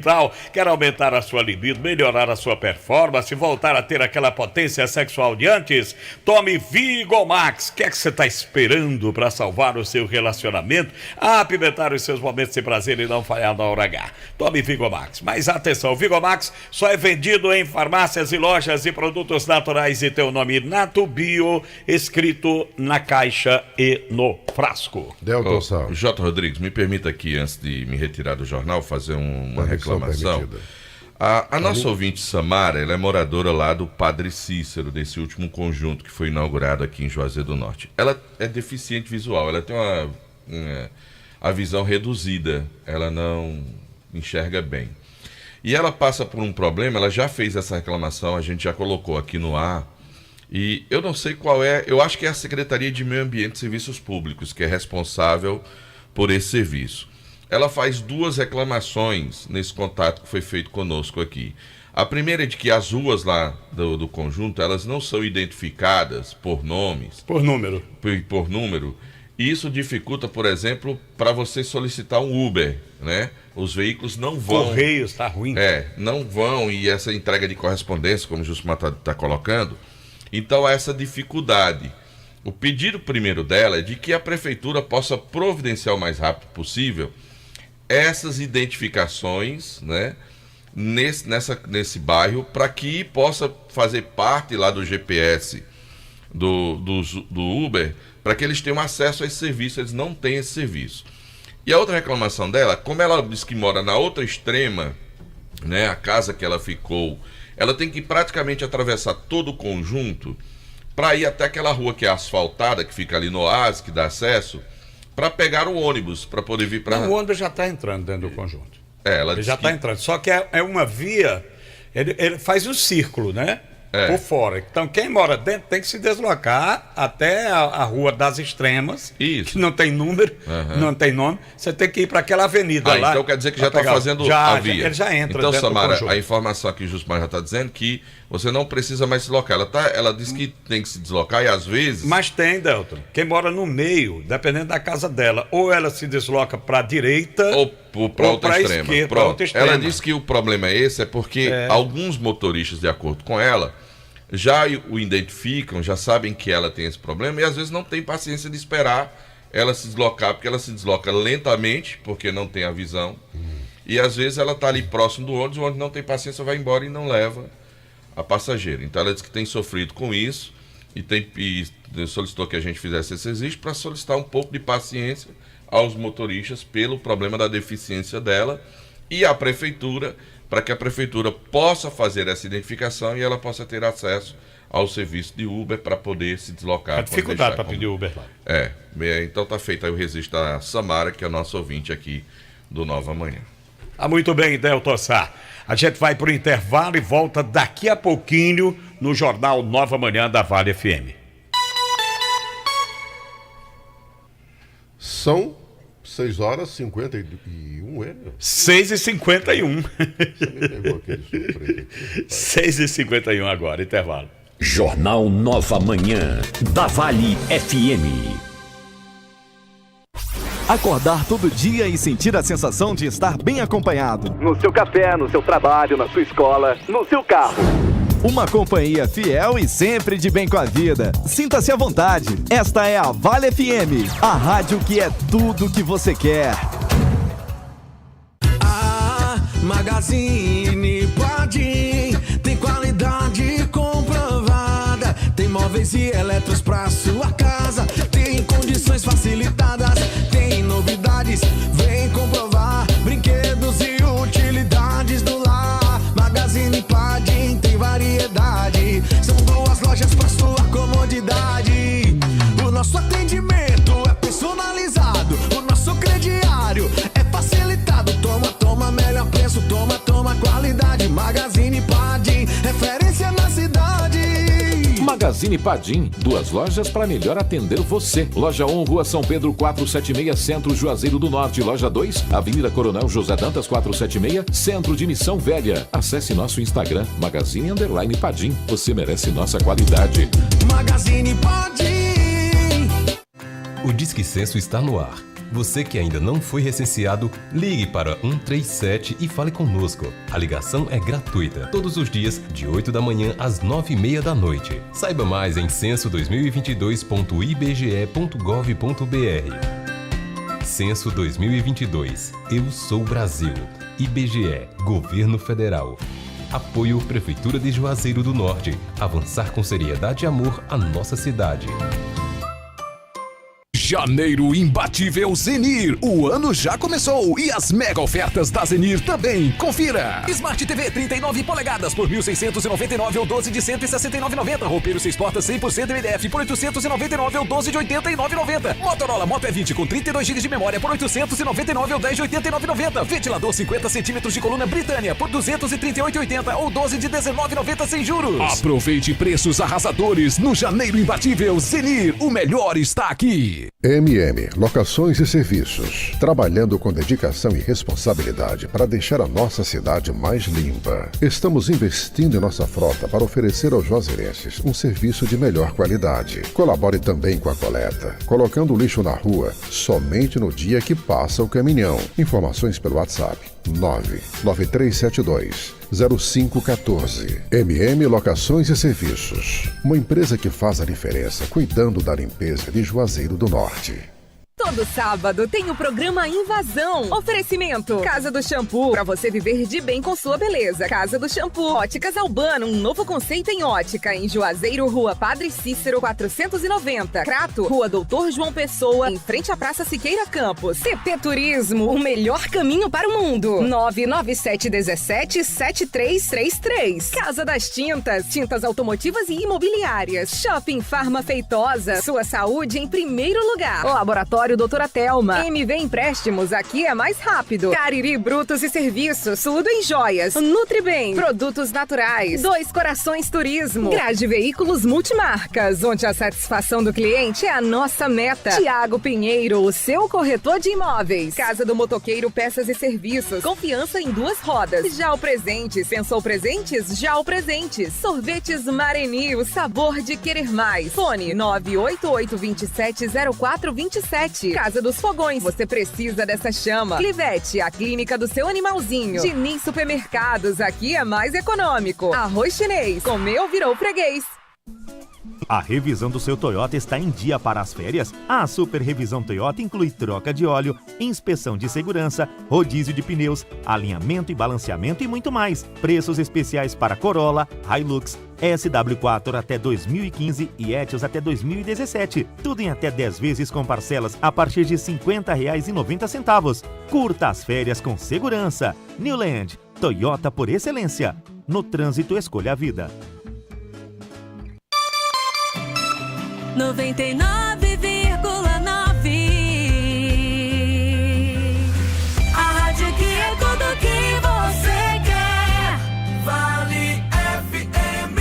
Quer aumentar a sua libido, melhorar a sua performance, voltar a ter aquela potência sexual de antes? Tome Vigomax. O que é que você está esperando para salvar o seu relacionamento, apimentar os seus momentos de prazer e não falhar na hora H? Tome Vigomax. Mas atenção, Vigomax só é vendido em farmácias e lojas de produtos naturais e tem o nome Natubio escrito na caixa e no frasco. J. Rodrigues, me permita aqui, antes de me retirar do jornal, fazer uma reclamação. A nossa ouvinte Samara, ela é moradora lá do Padre Cícero, desse último conjunto que foi inaugurado aqui em Juazeiro do Norte. Ela é deficiente visual, ela tem a visão reduzida, ela não enxerga bem. E ela passa por um problema, ela já fez essa reclamação, a gente já colocou aqui no ar, e eu não sei qual é, eu acho que é a Secretaria de Meio Ambiente e Serviços Públicos que é responsável por esse serviço. Ela faz 2 reclamações nesse contato que foi feito conosco aqui. A primeira é de que as ruas lá do conjunto, elas não são identificadas por nomes. Por número. Por número. E isso dificulta, por exemplo, para você solicitar um Uber, né? Os veículos não vão... Correios, tá ruim. Não vão, e essa entrega de correspondência, como o Jusmar está colocando, então há essa dificuldade. O pedido primeiro dela é de que a prefeitura possa providenciar o mais rápido possível essas identificações, né, nesse bairro, para que possa fazer parte lá do GPS do Uber, para que eles tenham acesso a esse serviço. Eles não têm esse serviço. E a outra reclamação dela, como ela diz que mora na outra extrema, né, a casa que ela ficou, ela tem que praticamente atravessar todo o conjunto para ir até aquela rua que é asfaltada, que fica ali no oásis, que dá acesso, para pegar o ônibus, para poder vir para... O ônibus já está entrando dentro do conjunto. Ele já está entrando. Só que é uma via, ele faz um círculo, né? Por fora. Então, quem mora dentro tem que se deslocar até a Rua das Extremas, que não tem número, não tem nome. Você tem que ir para aquela avenida lá. Então quer dizer que já está fazendo a via. Ele já entra então, dentro Samara, do conjunto. a informação que o Jusmar já está dizendo que você não precisa mais se deslocar. Ela diz que tem que se deslocar e às vezes... Mas tem, Delton. Quem mora no meio, dependendo da casa dela, ou ela se desloca para a direita... Ou para outra extrema. Esquerda, pra outra extrema. Ela diz que o problema é esse, porque alguns motoristas, de acordo com ela, já o identificam, já sabem que ela tem esse problema e às vezes não tem paciência de esperar ela se deslocar, porque ela se desloca lentamente, porque não tem a visão, e às vezes ela está ali próximo do ônibus, o ônibus não tem paciência, vai embora e não leva a passageira. Então ela diz que tem sofrido com isso e solicitou que a gente fizesse esse registro para solicitar um pouco de paciência aos motoristas pelo problema da deficiência dela e à prefeitura, para que a prefeitura possa fazer essa identificação e ela possa ter acesso ao serviço de Uber para poder se deslocar. A dificuldade para pedir Uber lá. Então está feito aí o registro da Samara, que é o nosso ouvinte aqui do Nova Manhã. Muito bem, Delton Sá. A gente vai para o intervalo e volta daqui a pouquinho no Jornal Nova Manhã da Vale FM. São 6h51, 6h51. 6h51 agora, intervalo. Jornal Nova Manhã, da Vale FM. Acordar todo dia e sentir a sensação de estar bem acompanhado. No seu café, no seu trabalho, na sua escola, no seu carro. Uma companhia fiel e sempre de bem com a vida. Sinta-se à vontade. Esta é a Vale FM, a rádio que é tudo que você quer. Magazine Padim tem qualidade comprovada. Tem móveis e eletros pra sua casa. Tem condições facilitadas. Tem novidades, vem comprovar. Brinquedos e utilidades do lar. Magazine Padim tem variedade. São 2 lojas pra sua comodidade. O nosso atendimento é personalizado. O nosso crediário é facilitado. Toma, melhor preço, toma qualidade. Magazine Padim, referência na cidade. Magazine Padim, 2 lojas para melhor atender você. Loja 1, Rua São Pedro 476, Centro Juazeiro do Norte. Loja 2, Avenida Coronel José Dantas 476, Centro de Missão Velha. Acesse nosso Instagram, Magazine_Padim. Você merece nossa qualidade. Magazine Padim. O Disque Censo está no ar. Você que ainda não foi recenseado, ligue para 137 e fale conosco. A ligação é gratuita, todos os dias, de 8 da manhã às 9h30 da noite. Saiba mais em censo2022.ibge.gov.br. Censo 2022. Eu sou Brasil. IBGE, Governo Federal. Apoio Prefeitura de Juazeiro do Norte. Avançar com seriedade e amor a nossa cidade. Janeiro imbatível Zenir. O ano já começou e as mega ofertas da Zenir também. Confira. Smart TV 39 polegadas por 1.699 ou 12 de 169,90. Roupeiro 6 portas 100% MDF por 899 ou 12 de 89,90. Motorola Moto E20 com 32 GB de memória por 899 ou 10 de 89,90. Ventilador 50 centímetros de coluna Britânia por 238,80 ou 12 de 19,90 sem juros. Aproveite preços arrasadores no Janeiro imbatível Zenir. O melhor está aqui. Locações e Serviços. Trabalhando com dedicação e responsabilidade para deixar a nossa cidade mais limpa. Estamos investindo em nossa frota para oferecer aos juazeirenses um serviço de melhor qualidade. Colabore também com a coleta, colocando o lixo na rua somente no dia que passa o caminhão. Informações pelo WhatsApp 993720514. Locações e Serviços. Uma empresa que faz a diferença cuidando da limpeza de Juazeiro do Norte. Todo sábado tem o programa Invasão. Oferecimento: Casa do Shampoo, para você viver de bem com sua beleza. Casa do Shampoo. Óticas Albano, um novo conceito em ótica. Em Juazeiro, Rua Padre Cícero 490. Crato, Rua Doutor João Pessoa, em frente à Praça Siqueira Campos. TT Turismo, o melhor caminho para o mundo. 997177333. Casa das Tintas, tintas automotivas e imobiliárias. Shopping Farma Feitosa, sua saúde em primeiro lugar. Laboratório Doutora Thelma. MV Empréstimos, aqui é mais rápido. Cariri Brutos e Serviços, tudo em joias. Nutribem, produtos naturais. 2 Corações Turismo. Grade Veículos Multimarcas, onde a satisfação do cliente é a nossa meta. Tiago Pinheiro, o seu corretor de imóveis. Casa do Motoqueiro Peças e Serviços. Confiança em 2 rodas. Já o Presentes. Pensou presentes? Já o Presentes. Sorvetes Mareni, o sabor de querer mais. Fone 988270427. Casa dos Fogões, você precisa dessa chama. Clivete, a clínica do seu animalzinho. Diniz Supermercados, aqui é mais econômico. Arroz Chinês, comeu virou freguês. A revisão do seu Toyota está em dia para as férias? A Super Revisão Toyota inclui troca de óleo, inspeção de segurança, rodízio de pneus, alinhamento e balanceamento e muito mais. Preços especiais para Corolla, Hilux, SW4 até 2015 e Etios até 2017. Tudo em até 10 vezes com parcelas a partir de R$ 50,90. Curta as férias com segurança. Newland, Toyota por excelência. No trânsito, escolha a vida. 99,9. A rádio que é tudo que você quer. Vale FM.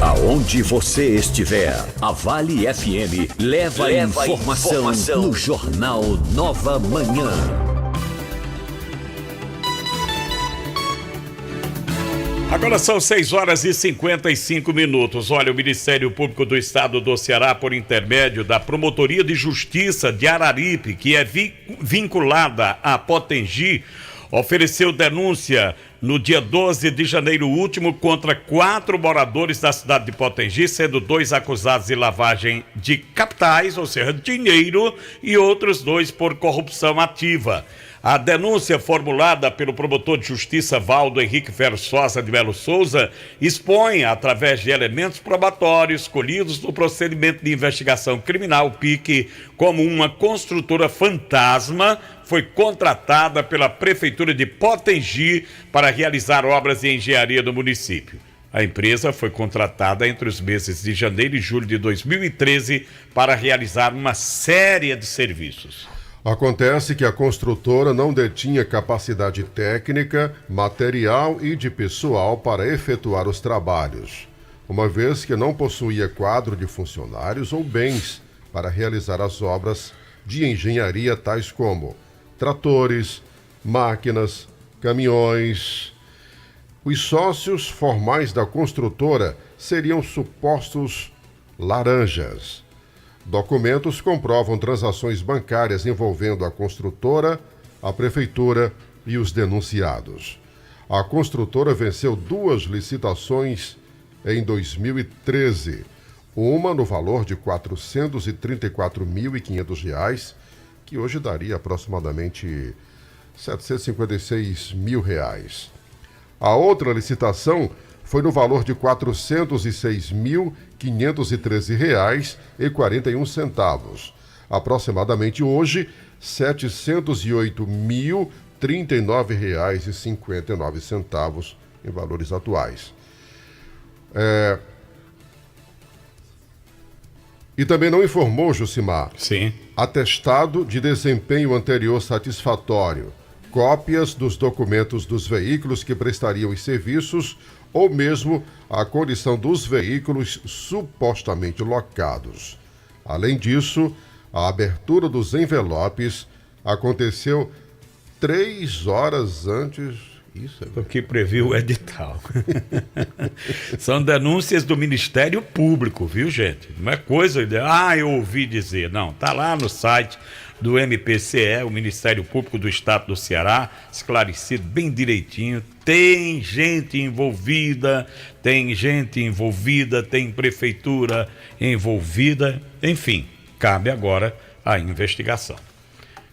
Aonde você estiver, a Vale FM leva a informação no Jornal Nova Manhã. Agora são 6h55. Olha, o Ministério Público do Estado do Ceará, por intermédio da Promotoria de Justiça de Araripe, que é vinculada à Potengi, ofereceu denúncia no dia 12 de janeiro último contra 4 moradores da cidade de Potengi, sendo 2 acusados de lavagem de capitais, ou seja, dinheiro, e outros 2 por corrupção ativa. A denúncia formulada pelo promotor de justiça Valdo Henrique Versosa de Melo Souza expõe, através de elementos probatórios colhidos no procedimento de investigação criminal PIC, como uma construtora fantasma foi contratada pela Prefeitura de Potengi para realizar obras de engenharia do município. A empresa foi contratada entre os meses de janeiro e julho de 2013 para realizar uma série de serviços. Acontece que a construtora não detinha capacidade técnica, material e de pessoal para efetuar os trabalhos, uma vez que não possuía quadro de funcionários ou bens para realizar as obras de engenharia tais como tratores, máquinas, caminhões. Os sócios formais da construtora seriam supostos laranjas. Documentos comprovam transações bancárias envolvendo a construtora, a prefeitura e os denunciados. A construtora venceu 2 licitações em 2013, uma no valor de R$ 434.500, que hoje daria aproximadamente R$ 756 mil. A outra licitação foi no valor de R$ 406.513,41, aproximadamente hoje R$ 708.039,59 em valores atuais. E também não informou, Jucimar, atestado de desempenho anterior satisfatório, cópias dos documentos dos veículos que prestariam os serviços ou mesmo a condição dos veículos supostamente locados. Além disso, a abertura dos envelopes aconteceu 3 horas antes do que previu o edital. São denúncias do Ministério Público, viu, gente? Não é coisa de, eu ouvi dizer. Não, tá lá no site do MPCE, o Ministério Público do Estado do Ceará, esclarecido bem direitinho. Tem gente envolvida, tem prefeitura envolvida, enfim, cabe agora a investigação.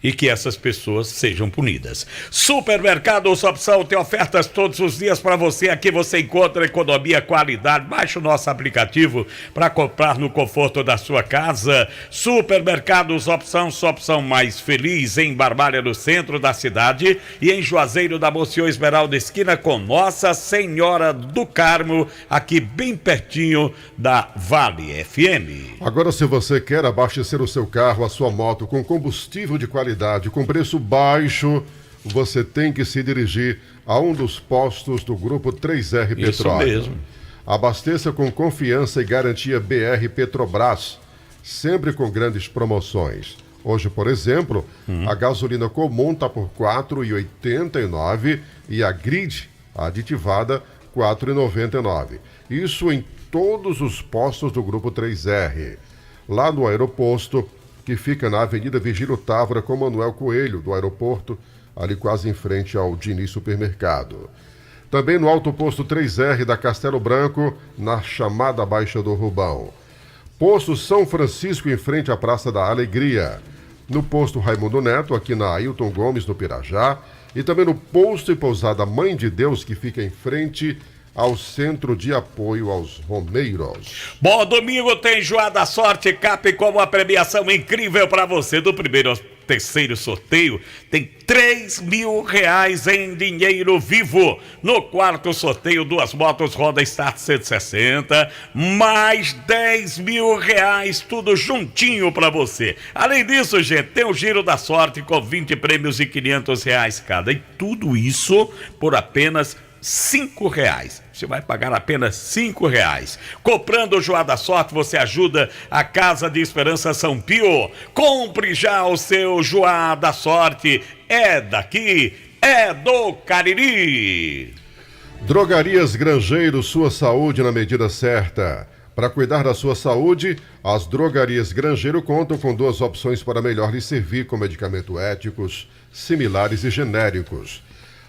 E que essas pessoas sejam punidas. Supermercado Sua Opção tem ofertas todos os dias para você. Aqui você encontra economia, qualidade. Baixe o nosso aplicativo para comprar no conforto da sua casa. Supermercado Sua Opção mais feliz em Barbalha, no centro da cidade, e em Juazeiro da Monsenhor Esmeralda, esquina com Nossa Senhora do Carmo, aqui bem pertinho da Vale FM. Agora, se você quer abastecer o seu carro, a sua moto com combustível de qualidade, com preço baixo, você tem que se dirigir a um dos postos do Grupo 3R Petróleo. Isso mesmo. Abasteça com confiança e garantia BR Petrobras, sempre com grandes promoções. Hoje, por exemplo, a gasolina comum está por R$ 4,89 e a grid, a aditivada, R$ 4,99. Isso em todos os postos do Grupo 3R. Lá no aeroposto, que fica na Avenida Virgílio Távora com Manuel Coelho, do aeroporto, ali quase em frente ao Diniz Supermercado. Também no Alto Posto 3R da Castelo Branco, na chamada Baixa do Rubão. Posto São Francisco, em frente à Praça da Alegria. No Posto Raimundo Neto, aqui na Ailton Gomes, no Pirajá. E também no Posto e Pousada Mãe de Deus, que fica em frente ao Centro de Apoio aos Romeiros. Bom, domingo tem Joá da Sorte Cap com uma premiação incrível para você. Do primeiro ao terceiro sorteio tem R$3.000 em dinheiro vivo. No quarto sorteio, 2 motos Honda Start 160, mais R$10.000, tudo juntinho para você. Além disso, gente, tem o Giro da Sorte com 20 prêmios e R$500 cada. E tudo isso por apenas R$5. Você vai pagar apenas R$5. Comprando o Joá da Sorte, você ajuda a Casa de Esperança São Pio. Compre já o seu Joá da Sorte. É daqui, é do Cariri. Drogarias Grangeiro, sua saúde na medida certa. Para cuidar da sua saúde, as Drogarias Grangeiro contam com 2 opções para melhor lhe servir, com medicamentos éticos, similares e genéricos.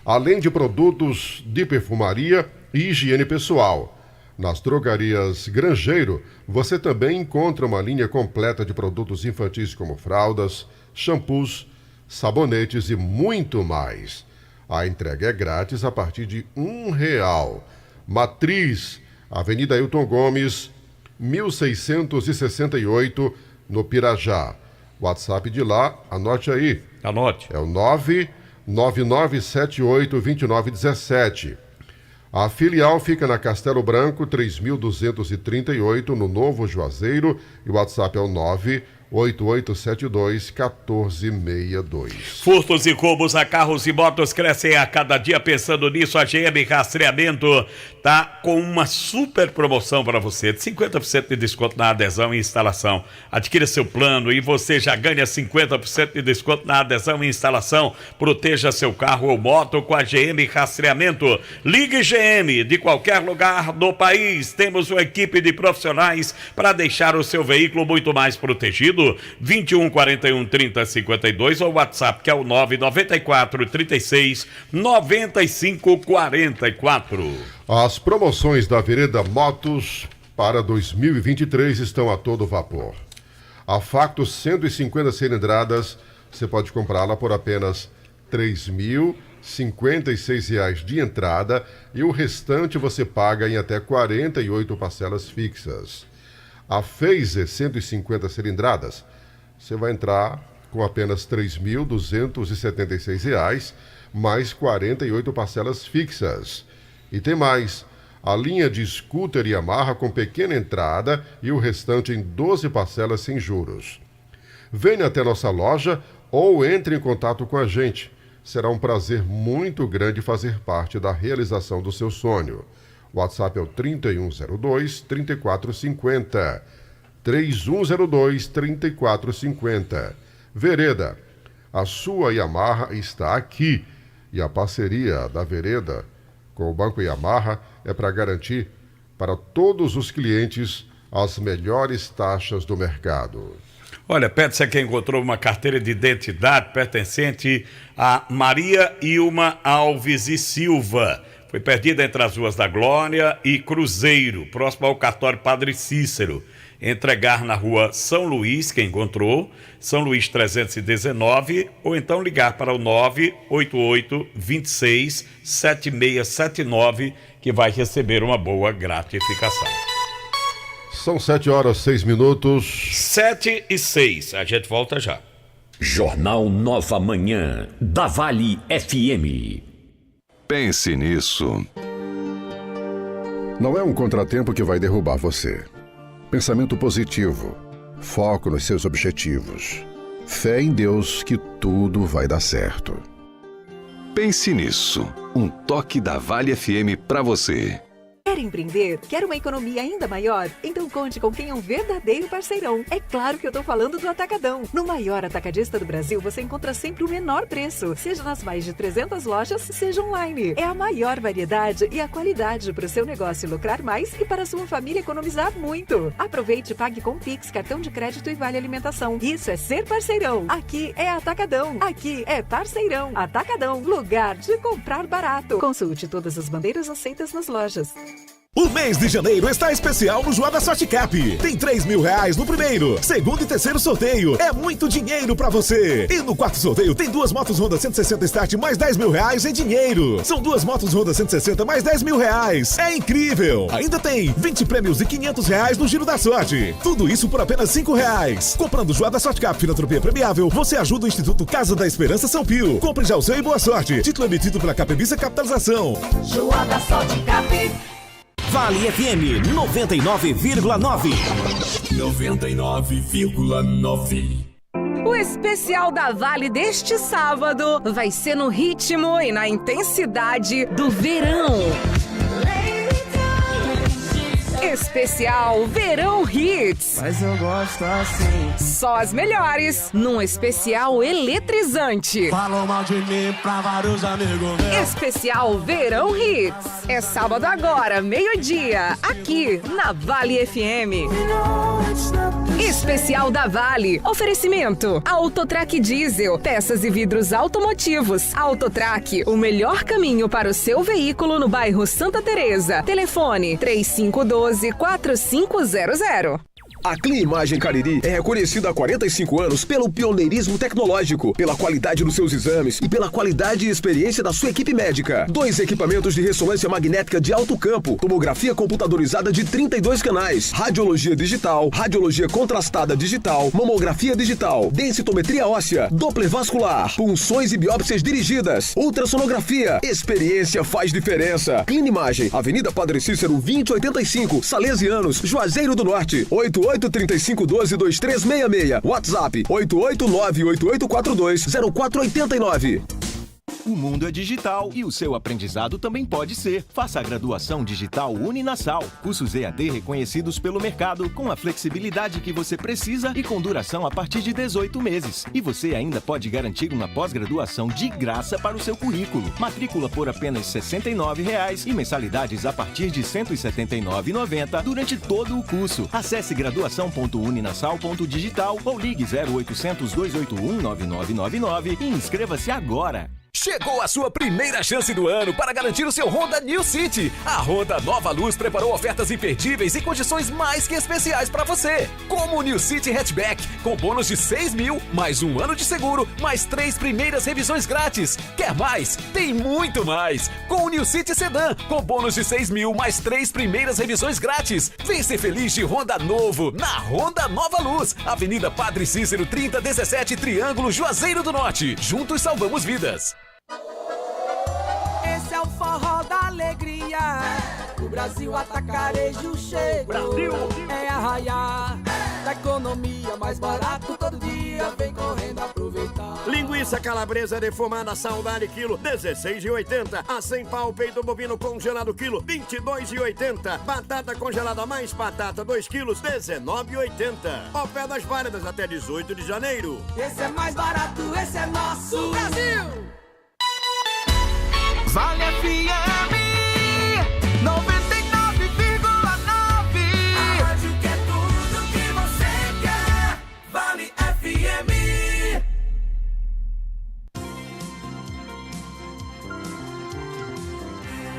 além de produtos de perfumaria e higiene pessoal. Nas drogarias Grangeiro, você também encontra uma linha completa de produtos infantis como fraldas, shampoos, sabonetes e muito mais. A entrega é grátis a partir de R$1. Matriz, Avenida Hilton Gomes, 1668, no Pirajá. WhatsApp de lá, anote aí. Anote. É o 999782917. A filial fica na Castelo Branco, 3238, no Novo Juazeiro. E o WhatsApp é o 98872-1462. Furtos e roubos a carros e motos crescem a cada dia. Pensando nisso, a GM Rastreamento tá com uma super promoção para você, de 50% de desconto na adesão e instalação. Adquira seu plano e você já ganha 50% de desconto na adesão e instalação. Proteja seu carro ou moto com a GM Rastreamento. Ligue GM de qualquer lugar do país. Temos uma equipe de profissionais para deixar o seu veículo muito mais protegido. 21 41 30 52 ou WhatsApp, que é o 994 36 95 44. As promoções da Vereda Motos para 2023 estão a todo vapor. A Factus 150 cilindradas, você pode comprá-la por apenas R$ 3.056 de entrada e o restante você paga em até 48 parcelas fixas. A Phaser 150 cilindradas, você vai entrar com apenas R$ 3.276, mais 48 parcelas fixas. E tem mais, a linha de scooter Yamaha com pequena entrada e o restante em 12 parcelas sem juros. Venha até nossa loja ou entre em contato com a gente. Será um prazer muito grande fazer parte da realização do seu sonho. O WhatsApp é o 3102-3450. 3102-3450. Vereda, a sua Yamaha está aqui. E a parceria da Vereda com o Banco Yamaha é para garantir para todos os clientes as melhores taxas do mercado. Olha, Petsa que encontrou uma carteira de identidade pertencente a Maria Ilma Alves e Silva. Foi perdida entre as ruas da Glória e Cruzeiro, próximo ao cartório Padre Cícero. Entregar na rua São Luís, quem encontrou, São Luís 319, ou então ligar para o 988-26-7679, que vai receber uma boa gratificação. São 7h06. 7h06, a gente volta já. Jornal Nova Manhã, da Vale FM. Pense nisso. Não é um contratempo que vai derrubar você. Pensamento positivo, foco nos seus objetivos, fé em Deus que tudo vai dar certo. Pense nisso. Um toque da Vale FM para você. Quer empreender? Quer uma economia ainda maior? Então conte com quem é um verdadeiro parceirão. É claro que eu tô falando do Atacadão. No maior atacadista do Brasil, você encontra sempre o menor preço, seja nas mais de 300 lojas, seja online. É a maior variedade e a qualidade para o seu negócio lucrar mais e para a sua família economizar muito. Aproveite e pague com Pix, cartão de crédito e vale alimentação. Isso é ser parceirão. Aqui é Atacadão. Aqui é parceirão. Atacadão, lugar de comprar barato. Consulte todas as bandeiras aceitas nas lojas. O mês de janeiro está especial no Joada Sorte Cap. Tem R$3.000 no primeiro, segundo e terceiro sorteio. É muito dinheiro pra você. E no quarto sorteio tem 2 motos Honda 160 Start mais R$10.000 em dinheiro. São 2 motos Honda 160 mais R$10.000. É incrível. Ainda tem 20 prêmios e R$500 no Giro da Sorte. Tudo isso por apenas R$5. Comprando Joada Sorte Cap Filantropia Premiável, você ajuda o Instituto Casa da Esperança São Pio. Compre já o seu e boa sorte. Título emitido pela Capebissa Capitalização. Joada Sorte Cap. Vale FM 99,9. 99,9. O especial da Vale deste sábado vai ser no ritmo e na intensidade do verão. Especial Verão Hits. Mas eu gosto assim. Só as melhores num especial eletrizante. Falam mal de mim pra vários amigos meus. Especial Verão Hits. É sábado agora, meio-dia, aqui na Vale FM. Especial da Vale. Oferecimento. Autotrac Diesel. Peças e vidros automotivos. Autotrac, o melhor caminho para o seu veículo no bairro Santa Teresa. Telefone 3512-4500. A Cleanimagem Cariri é reconhecida há 45 anos pelo pioneirismo tecnológico, pela qualidade dos seus exames e pela qualidade e experiência da sua equipe médica. 2 equipamentos de ressonância magnética de alto campo, tomografia computadorizada de 32 canais, radiologia digital, radiologia contrastada digital, mamografia digital, densitometria óssea, Doppler vascular, punções e biópsias dirigidas, ultrassonografia. Experiência faz diferença. Cleanimagem, Avenida Padre Cícero 2085, Salesianos, Juazeiro do Norte. 8835122366. WhatsApp 88988420489. O mundo é digital e o seu aprendizado também pode ser. Faça a graduação digital Uninasal. Cursos EAD reconhecidos pelo mercado, com a flexibilidade que você precisa e com duração a partir de 18 meses. E você ainda pode garantir uma pós-graduação de graça para o seu currículo. Matrícula por apenas R$ 69,00 e mensalidades a partir de R$ 179,90 durante todo o curso. Acesse graduação.uninasal.digital ou ligue 0800 281 9999 e inscreva-se agora. Chegou a sua primeira chance do ano para garantir o seu Honda New City. A Honda Nova Luz preparou ofertas imperdíveis e condições mais que especiais para você. Como o New City Hatchback, com bônus de 6 mil, mais 1 ano de seguro, mais 3 primeiras revisões grátis. Quer mais? Tem muito mais! Com o New City Sedan, com bônus de 6 mil, mais 3 primeiras revisões grátis. Vem ser feliz de Honda novo, na Honda Nova Luz. Avenida Padre Cícero 3017, Triângulo, Juazeiro do Norte. Juntos salvamos vidas. Esse é o forró da alegria. O Brasil Atacarejo chegou. Brasil! É arraiar da economia, mais barato todo dia. Vem correndo aproveitar. Linguiça calabresa defumada saudade quilo 16,80. A 100 pau peito bovino congelado quilo 22,80. Batata congelada mais batata 2 quilos 19,80. Ofertas válidas até 18 de janeiro. Esse é mais barato, esse é nosso Brasil. Vale FM 99,9. A rádio que é tudo que você quer. Vale FM.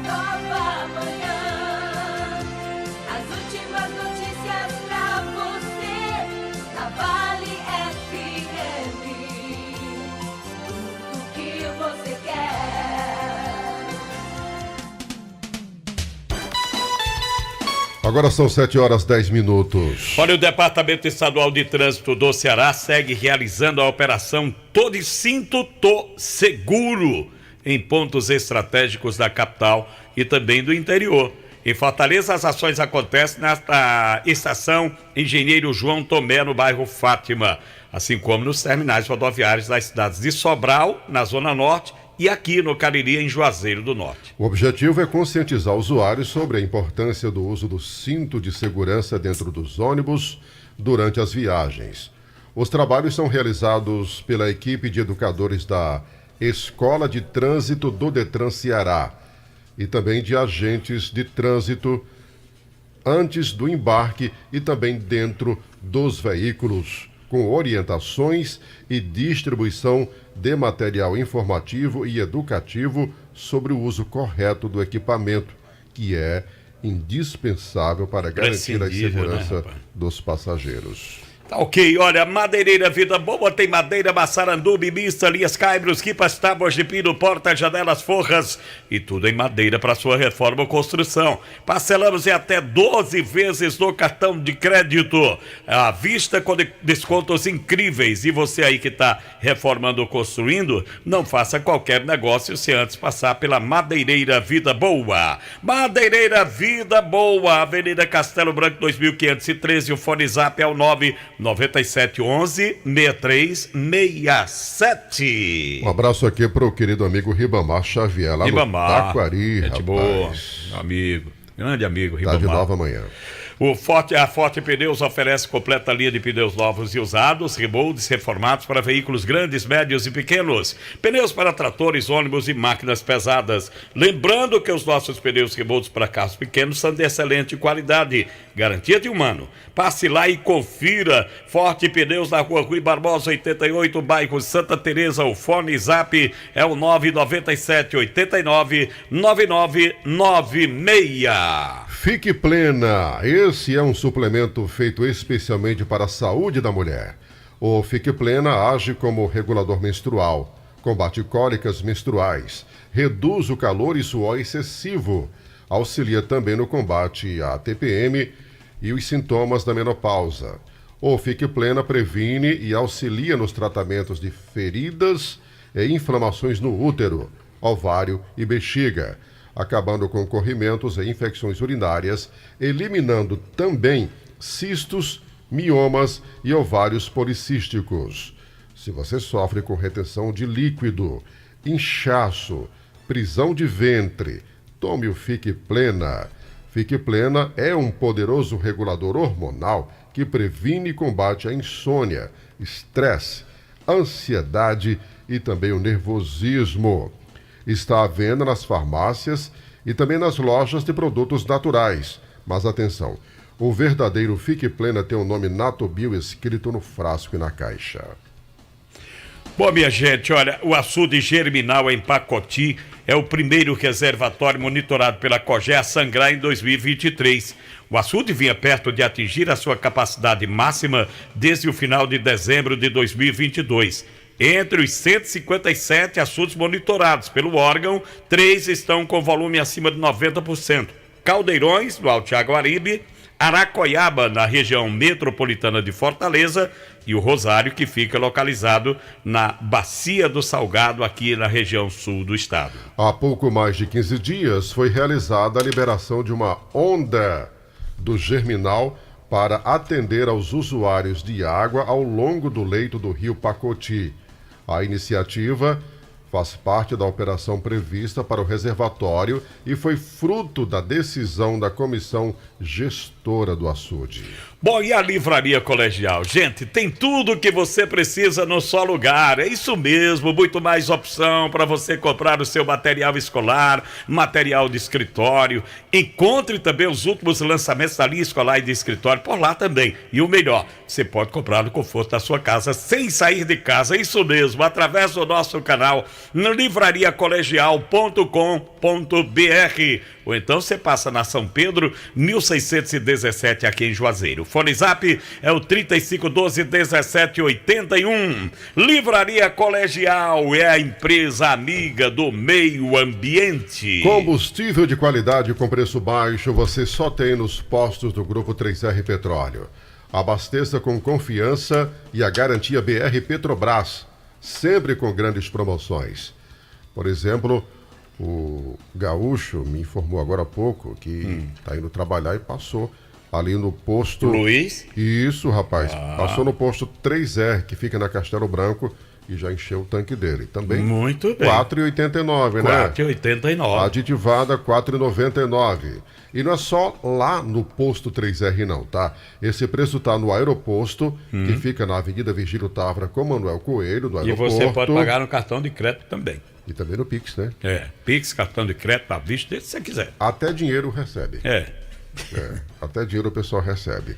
Nova manhã. As últimas notícias pra você. Na Vale FM. Tudo que você quer. Agora são 7h10. Olha, o Departamento Estadual de Trânsito do Ceará segue realizando a operação Tô Cinto, Tô Seguro em pontos estratégicos da capital e também do interior. Em Fortaleza, as ações acontecem na estação Engenheiro João Tomé, no bairro Fátima, assim como nos terminais rodoviários das cidades de Sobral, na Zona Norte, e aqui no Cariri, em Juazeiro do Norte. O objetivo é conscientizar usuários sobre a importância do uso do cinto de segurança dentro dos ônibus durante as viagens. Os trabalhos são realizados pela equipe de educadores da Escola de Trânsito do Detran Ceará e também de agentes de trânsito antes do embarque e também dentro dos veículos, com orientações e distribuição de material informativo e educativo sobre o uso correto do equipamento, que é indispensável para garantir a segurança dos passageiros. Tá ok, olha, Madeireira Vida Boa tem madeira, maçaranduba, mista, linhas, caibros, quipas, tábuas de pino, portas, janelas, forras e tudo em madeira para sua reforma ou construção. Parcelamos em até 12 vezes no cartão de crédito, à vista com descontos incríveis. E você aí que está reformando ou construindo, não faça qualquer negócio sem antes passar pela Madeireira Vida Boa. Madeireira Vida Boa, Avenida Castelo Branco 2513, o fone zap é o 99711-6367. Um abraço aqui para o querido amigo Ribamar Xavier, lá no Taquari, gente boa, meu amigo, grande amigo Ribamar. Tá de Nova Manhã. A Forte Pneus oferece completa linha de pneus novos e usados, remoldes, reformados para veículos grandes, médios e pequenos. Pneus para tratores, ônibus e máquinas pesadas. Lembrando que os nossos pneus remoldes para carros pequenos são de excelente qualidade. Garantia de um ano. Passe lá e confira. Forte Pneus na Rua Rui Barbosa, 88, bairro Santa Teresa. O fone zap é o 997 89 9996. Fique Plena. Esse é um suplemento feito especialmente para a saúde da mulher. O Fique Plena age como regulador menstrual, combate cólicas menstruais, reduz o calor e suor excessivo, auxilia também no combate à TPM e os sintomas da menopausa. O Fique Plena previne e auxilia nos tratamentos de feridas e inflamações no útero, ovário e bexiga, acabando com corrimentos e infecções urinárias, eliminando também cistos, miomas e ovários policísticos. Se você sofre com retenção de líquido, inchaço, prisão de ventre, tome o Fique Plena. Fique Plena é um poderoso regulador hormonal que previne e combate a insônia, estresse, ansiedade e também o nervosismo. Está à venda nas farmácias e também nas lojas de produtos naturais. Mas atenção, o verdadeiro Fique Plena tem o nome Natobio escrito no frasco e na caixa. Bom, minha gente, olha, o açude germinal em Pacoti é o primeiro reservatório monitorado pela COGÉ a sangrar em 2023. O açude vinha perto de atingir a sua capacidade máxima desde o final de dezembro de 2022. Entre os 157 açudes monitorados pelo órgão, 3 estão com volume acima de 90%. Caldeirões, no Alto Jaguaribe, Aracoiaba, na região metropolitana de Fortaleza, e o Rosário, que fica localizado na Bacia do Salgado, aqui na região sul do estado. Há pouco mais de 15 dias foi realizada a liberação de uma onda do germinal para atender aos usuários de água ao longo do leito do rio Pacoti. A iniciativa faz parte da operação prevista para o reservatório e foi fruto da decisão da comissão gestora do açude. Bom, e a Livraria Colegial? Gente, tem tudo o que você precisa num só lugar. É isso mesmo, muito mais opção para você comprar o seu material escolar, material de escritório. Encontre também os últimos lançamentos da linha escolar e de escritório por lá também. E o melhor, você pode comprar no conforto da sua casa sem sair de casa. É isso mesmo, através do nosso canal livrariacolegial.com.br. Ou então você passa na São Pedro, 1617, aqui em Juazeiro. Fone Zap é o 3512-1781. Livraria Colegial é a empresa amiga do meio ambiente. Combustível de qualidade com preço baixo você só tem nos postos do Grupo 3R Petróleo. Abasteça com confiança e a garantia BR Petrobras, sempre com grandes promoções. Por exemplo, o Gaúcho me informou agora há pouco que está indo trabalhar e passou ali no posto... Luiz? Isso, rapaz. Passou no posto 3R, que fica na Castelo Branco, e já encheu o tanque dele. Também muito bem. R$4,89, né? R$4,89. Aditivada, R$4,99. E não é só lá no posto 3R não, tá? Esse preço tá no aeroposto, que fica na Avenida Virgílio Távora com Manuel Coelho, do aeroporto. E você pode pagar no cartão de crédito também. E também no Pix, né? Pix, cartão de crédito, à vista, se você quiser. Até dinheiro recebe. Até dinheiro o pessoal recebe.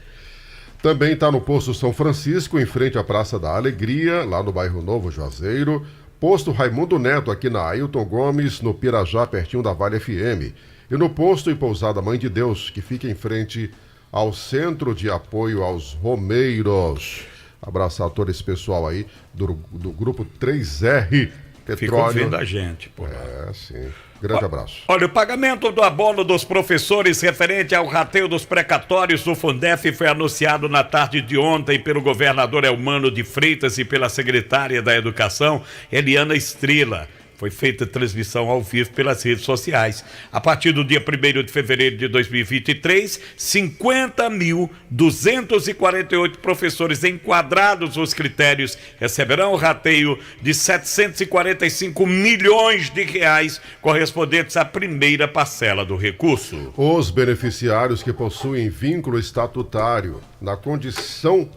Também está no posto São Francisco, em frente à Praça da Alegria, lá no bairro Novo Juazeiro. Posto Raimundo Neto, aqui na Ailton Gomes, no Pirajá, pertinho da Vale FM. E no posto e pousada Mãe de Deus, que fica em frente ao Centro de Apoio aos Romeiros. Abraçar todo esse pessoal aí do Grupo 3R Petróleo. Ficam vendo a gente, pô. Sim. Grande abraço. Olha, o pagamento do abono dos professores referente ao rateio dos precatórios do Fundef foi anunciado na tarde de ontem pelo governador Elmano de Freitas e pela secretária da Educação, Eliana Estrela. Foi feita transmissão ao vivo pelas redes sociais. A partir do dia 1º de fevereiro de 2023, 50.248 professores enquadrados nos critérios receberão o rateio de 745 milhões de reais correspondentes à primeira parcela do recurso. Os beneficiários que possuem vínculo estatutário na condição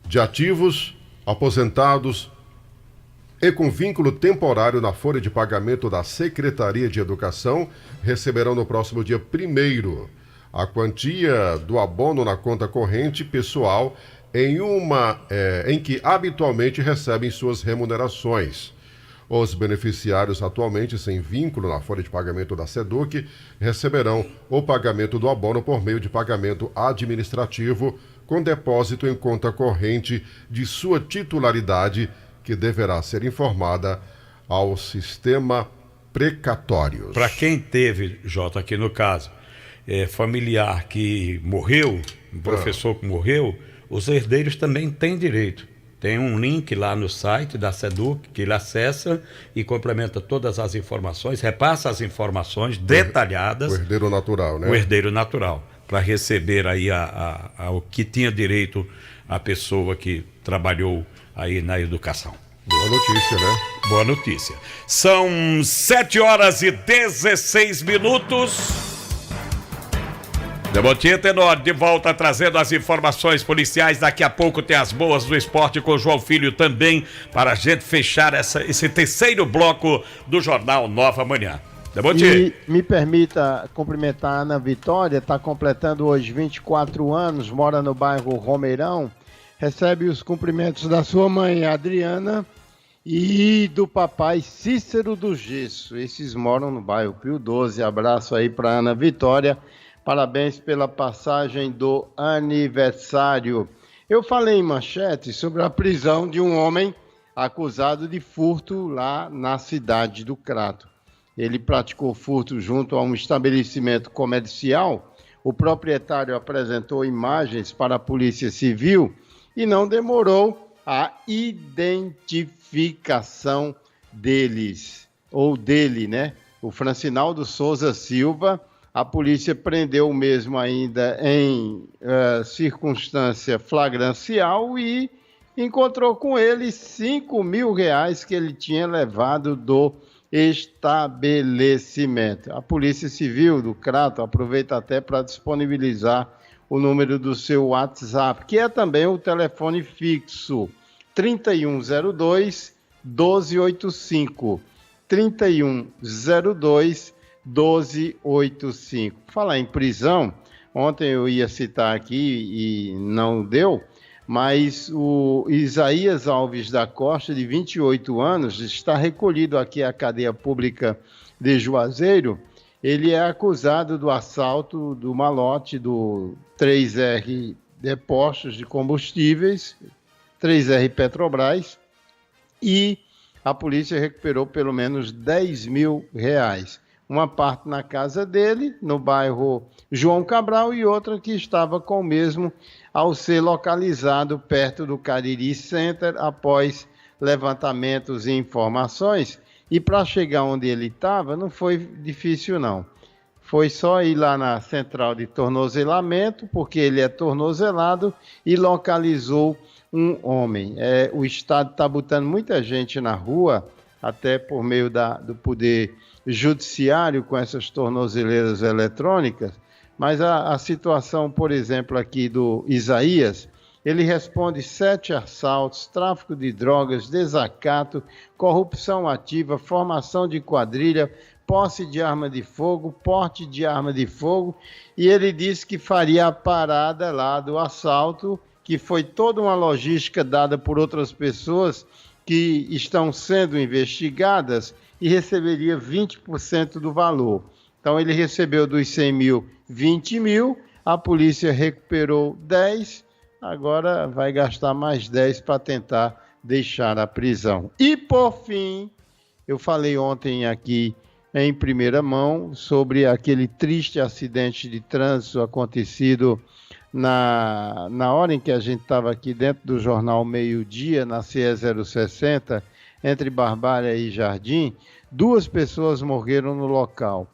de ativos, aposentados e com vínculo temporário na folha de pagamento da Secretaria de Educação receberão no próximo dia 1º a quantia do abono na conta corrente pessoal em que habitualmente recebem suas remunerações. Os beneficiários atualmente sem vínculo na folha de pagamento da SEDUC receberão o pagamento do abono por meio de pagamento administrativo com depósito em conta corrente de sua titularidade, que deverá ser informada ao sistema precatórios. Para quem teve, Jota, aqui no caso, familiar que morreu, um professor que morreu, os herdeiros também têm direito. Tem um link lá no site da SEDUC que ele acessa e complementa todas as informações, repassa as informações detalhadas. O herdeiro natural, né? O herdeiro natural, para receber aí o que tinha direito a pessoa que trabalhou aí na educação. Boa notícia, né? Boa notícia. São 7h16. Demotinha Tenor de volta trazendo as informações policiais. Daqui a pouco tem as boas do esporte com o João Filho também, para a gente fechar esse terceiro bloco do Jornal Nova Manhã. E me permita cumprimentar a Ana Vitória, está completando hoje 24 anos, mora no bairro Romeirão, recebe os cumprimentos da sua mãe Adriana e do papai Cícero do Gesso. Esses moram no bairro Pio 12. Abraço aí para Ana Vitória. Parabéns pela passagem do aniversário. Eu falei em manchete sobre a prisão de um homem acusado de furto lá na cidade do Crato. Ele praticou furto junto a um estabelecimento comercial. O proprietário apresentou imagens para a Polícia Civil e não demorou a identificação dele, né? O Francinaldo Souza Silva. A polícia prendeu o mesmo ainda em circunstância flagrancial e encontrou com ele R$5.000 que ele tinha levado do estabelecimento. A Polícia Civil do Crato aproveita até para disponibilizar o número do seu WhatsApp, que é também o telefone fixo, 3102-1285. 3102-1285. Falar em prisão, ontem eu ia citar aqui e não deu, mas o Isaías Alves da Costa, de 28 anos, está recolhido aqui à cadeia pública de Juazeiro. Ele é acusado do assalto do malote do 3R Postos de Combustíveis, 3R Petrobras, e a polícia recuperou pelo menos R$10.000. Uma parte na casa dele, no bairro João Cabral, e outra que estava com o mesmo ao ser localizado perto do Cariri Center após levantamentos e informações. E para chegar onde ele estava não foi difícil não. Foi só ir lá na central de tornozelamento, porque ele é tornozelado, e localizou um homem. O Estado está botando muita gente na rua, até por meio do poder judiciário, com essas tornozeleiras eletrônicas, mas a situação, por exemplo, aqui do Isaías, ele responde 7 assaltos, tráfico de drogas, desacato, corrupção ativa, formação de quadrilha, posse de arma de fogo, porte de arma de fogo, e ele disse que faria a parada lá do assalto, que foi toda uma logística dada por outras pessoas que estão sendo investigadas, e receberia 20% do valor. Então ele recebeu dos 100 mil, 20 mil, a polícia recuperou 10, agora vai gastar mais 10 para tentar deixar a prisão. E por fim, eu falei ontem aqui em primeira mão sobre aquele triste acidente de trânsito acontecido na hora em que a gente estava aqui dentro do jornal Meio Dia, na CE 060, entre Barbalha e Jardim, 2 pessoas morreram no local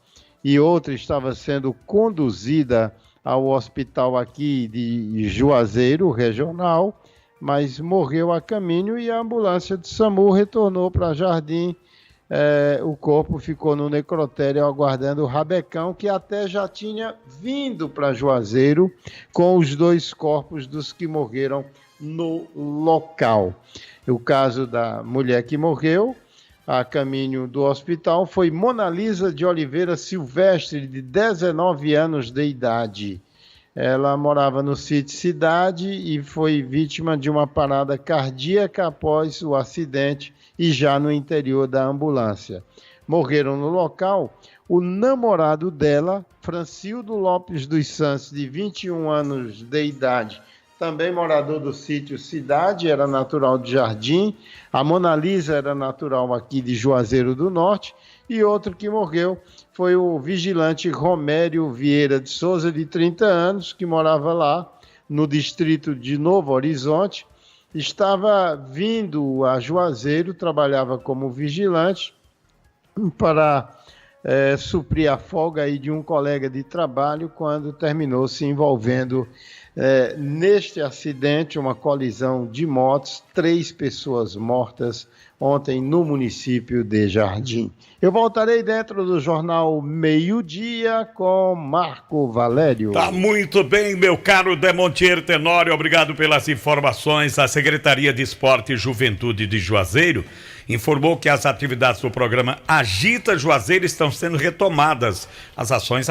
e outra estava sendo conduzida ao hospital aqui de Juazeiro Regional, mas morreu a caminho e a ambulância de SAMU retornou para Jardim. O corpo ficou no necrotério aguardando o rabecão, que até já tinha vindo para Juazeiro com os 2 corpos dos que morreram no local. O caso da mulher que morreu a caminho do hospital foi Monalisa de Oliveira Silvestre, de 19 anos de idade. Ela morava no sítio Cidade e foi vítima de uma parada cardíaca após o acidente e já no interior da ambulância. Morreram no local o namorado dela, Francildo Lopes dos Santos, de 21 anos de idade, também morador do sítio Cidade, era natural de Jardim. A Monalisa era natural aqui de Juazeiro do Norte. E outro que morreu foi o vigilante Romério Vieira de Souza, de 30 anos, que morava lá no distrito de Novo Horizonte. Estava vindo a Juazeiro, trabalhava como vigilante para suprir a folga aí de um colega de trabalho, quando terminou se envolvendo neste acidente, uma colisão de motos, 3 pessoas mortas ontem no município de Jardim. Eu voltarei dentro do Jornal Meio-Dia com Marco Valério. Tá muito bem, meu caro Demontier Tenório, obrigado pelas informações. A Secretaria de Esporte e Juventude de Juazeiro informou que as atividades do programa Agita Juazeiro estão sendo retomadas. As ações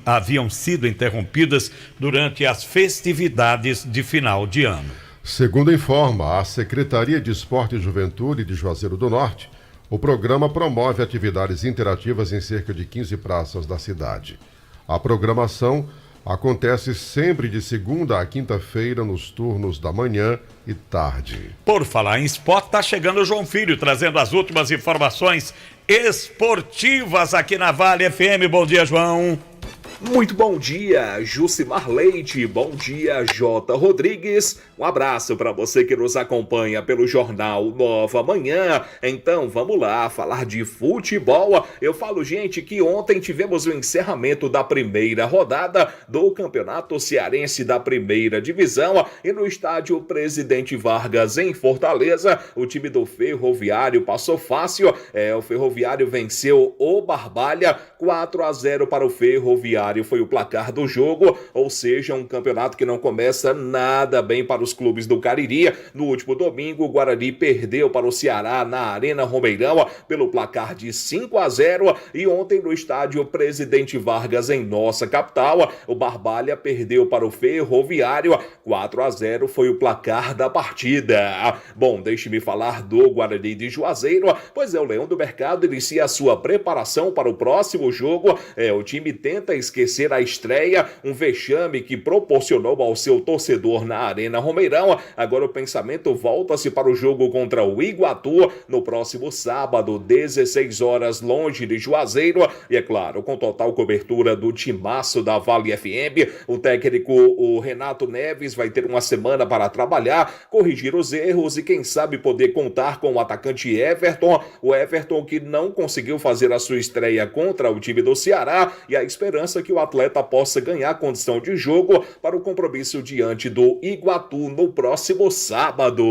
haviam sido interrompidas durante as festividades de final de ano. Segundo informa a Secretaria de Esporte e Juventude de Juazeiro do Norte, o programa promove atividades interativas em cerca de 15 praças da cidade. A programação acontece sempre de segunda a quinta-feira nos turnos da manhã e tarde. Por falar em esporte, está chegando o João Filho, trazendo as últimas informações esportivas aqui na Vale FM. Bom dia, João. Muito bom dia, Jucimar Leite, bom dia, J. Rodrigues, um abraço para você que nos acompanha pelo Jornal Nova Manhã. Então vamos lá, falar de futebol. Eu falo, gente, que ontem tivemos o encerramento da primeira rodada do Campeonato Cearense da Primeira Divisão e no estádio Presidente Vargas, em Fortaleza, o time do Ferroviário passou fácil. O Ferroviário venceu o Barbalha, 4-0 para o Ferroviário. Foi o placar do jogo, ou seja, um campeonato que não começa nada bem para os clubes do Cariri. No último domingo, o Guarani perdeu para o Ceará na Arena Romeirão pelo placar de 5-0 e ontem no estádio Presidente Vargas, em nossa capital, o Barbalha perdeu para o Ferroviário, 4-0 foi o placar da partida. Bom, deixe-me falar do Guarani de Juazeiro, pois o Leão do Mercado inicia a sua preparação para o próximo jogo. O time tenta esquecer a estreia, um vexame que proporcionou ao seu torcedor na Arena Romeirão. Agora o pensamento volta-se para o jogo contra o Iguatu no próximo sábado, 16 horas, longe de Juazeiro. E é claro, com total cobertura do timaço da Vale FM, o técnico, o Renato Neves, vai ter uma semana para trabalhar, corrigir os erros e quem sabe poder contar com o atacante Everton. O Everton que não conseguiu fazer a sua estreia contra o time do Ceará, e a esperança que o atleta possa ganhar condição de jogo para o compromisso diante do Iguatu no próximo sábado.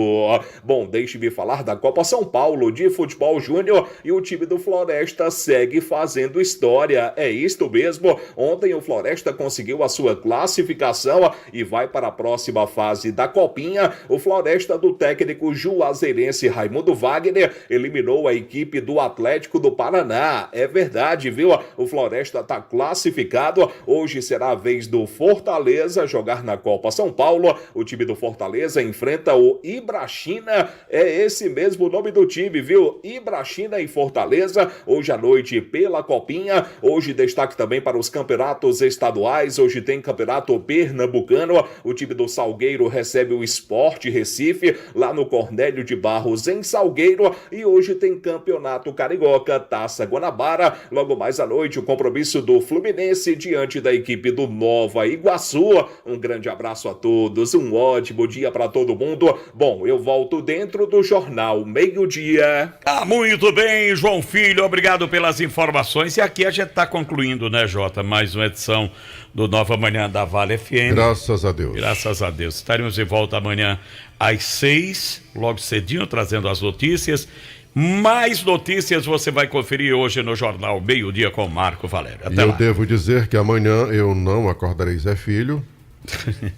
Bom, deixe-me falar da Copa São Paulo de Futebol Júnior e o time do Floresta segue fazendo história. É isto mesmo, ontem o Floresta conseguiu a sua classificação e vai para a próxima fase da Copinha. O Floresta do técnico juazeirense Raimundo Wagner eliminou a equipe do Atlético do Paraná. É verdade, viu? O Floresta está classificado. Hoje será a vez do Fortaleza jogar na Copa São Paulo. O time do Fortaleza enfrenta o Ibrachina. É esse mesmo o nome do time, viu? Ibrachina e Fortaleza, hoje à noite pela Copinha. Hoje destaque também para os campeonatos estaduais. Hoje tem campeonato pernambucano. O time do Salgueiro recebe o Sport Recife, lá no Cornélio de Barros, em Salgueiro. E hoje tem campeonato carioca, Taça Guanabara. Logo mais à noite, o compromisso do Fluminense diante da equipe do Nova Iguaçu. Um grande abraço a todos, um ótimo dia para todo mundo. Bom, eu volto dentro do Jornal Meio-Dia. Muito bem, João Filho, obrigado pelas informações. E aqui a gente está concluindo, né, Jota, mais uma edição do Nova Manhã da Vale FM. Graças a Deus. Graças a Deus. Estaremos de volta amanhã às 6, logo cedinho, trazendo as notícias. Mais notícias você vai conferir hoje no Jornal Meio-Dia com Marco Valério. Até lá. Eu devo dizer que amanhã eu não acordarei Zé Filho.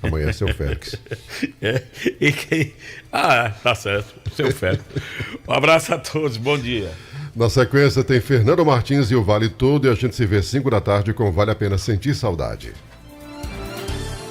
Amanhã é seu Félix. Tá certo, seu Félix. Um abraço a todos, bom dia. Na sequência tem Fernando Martins e o Vale Todo, e a gente se vê 5 da tarde com Vale a Pena Sentir Saudade.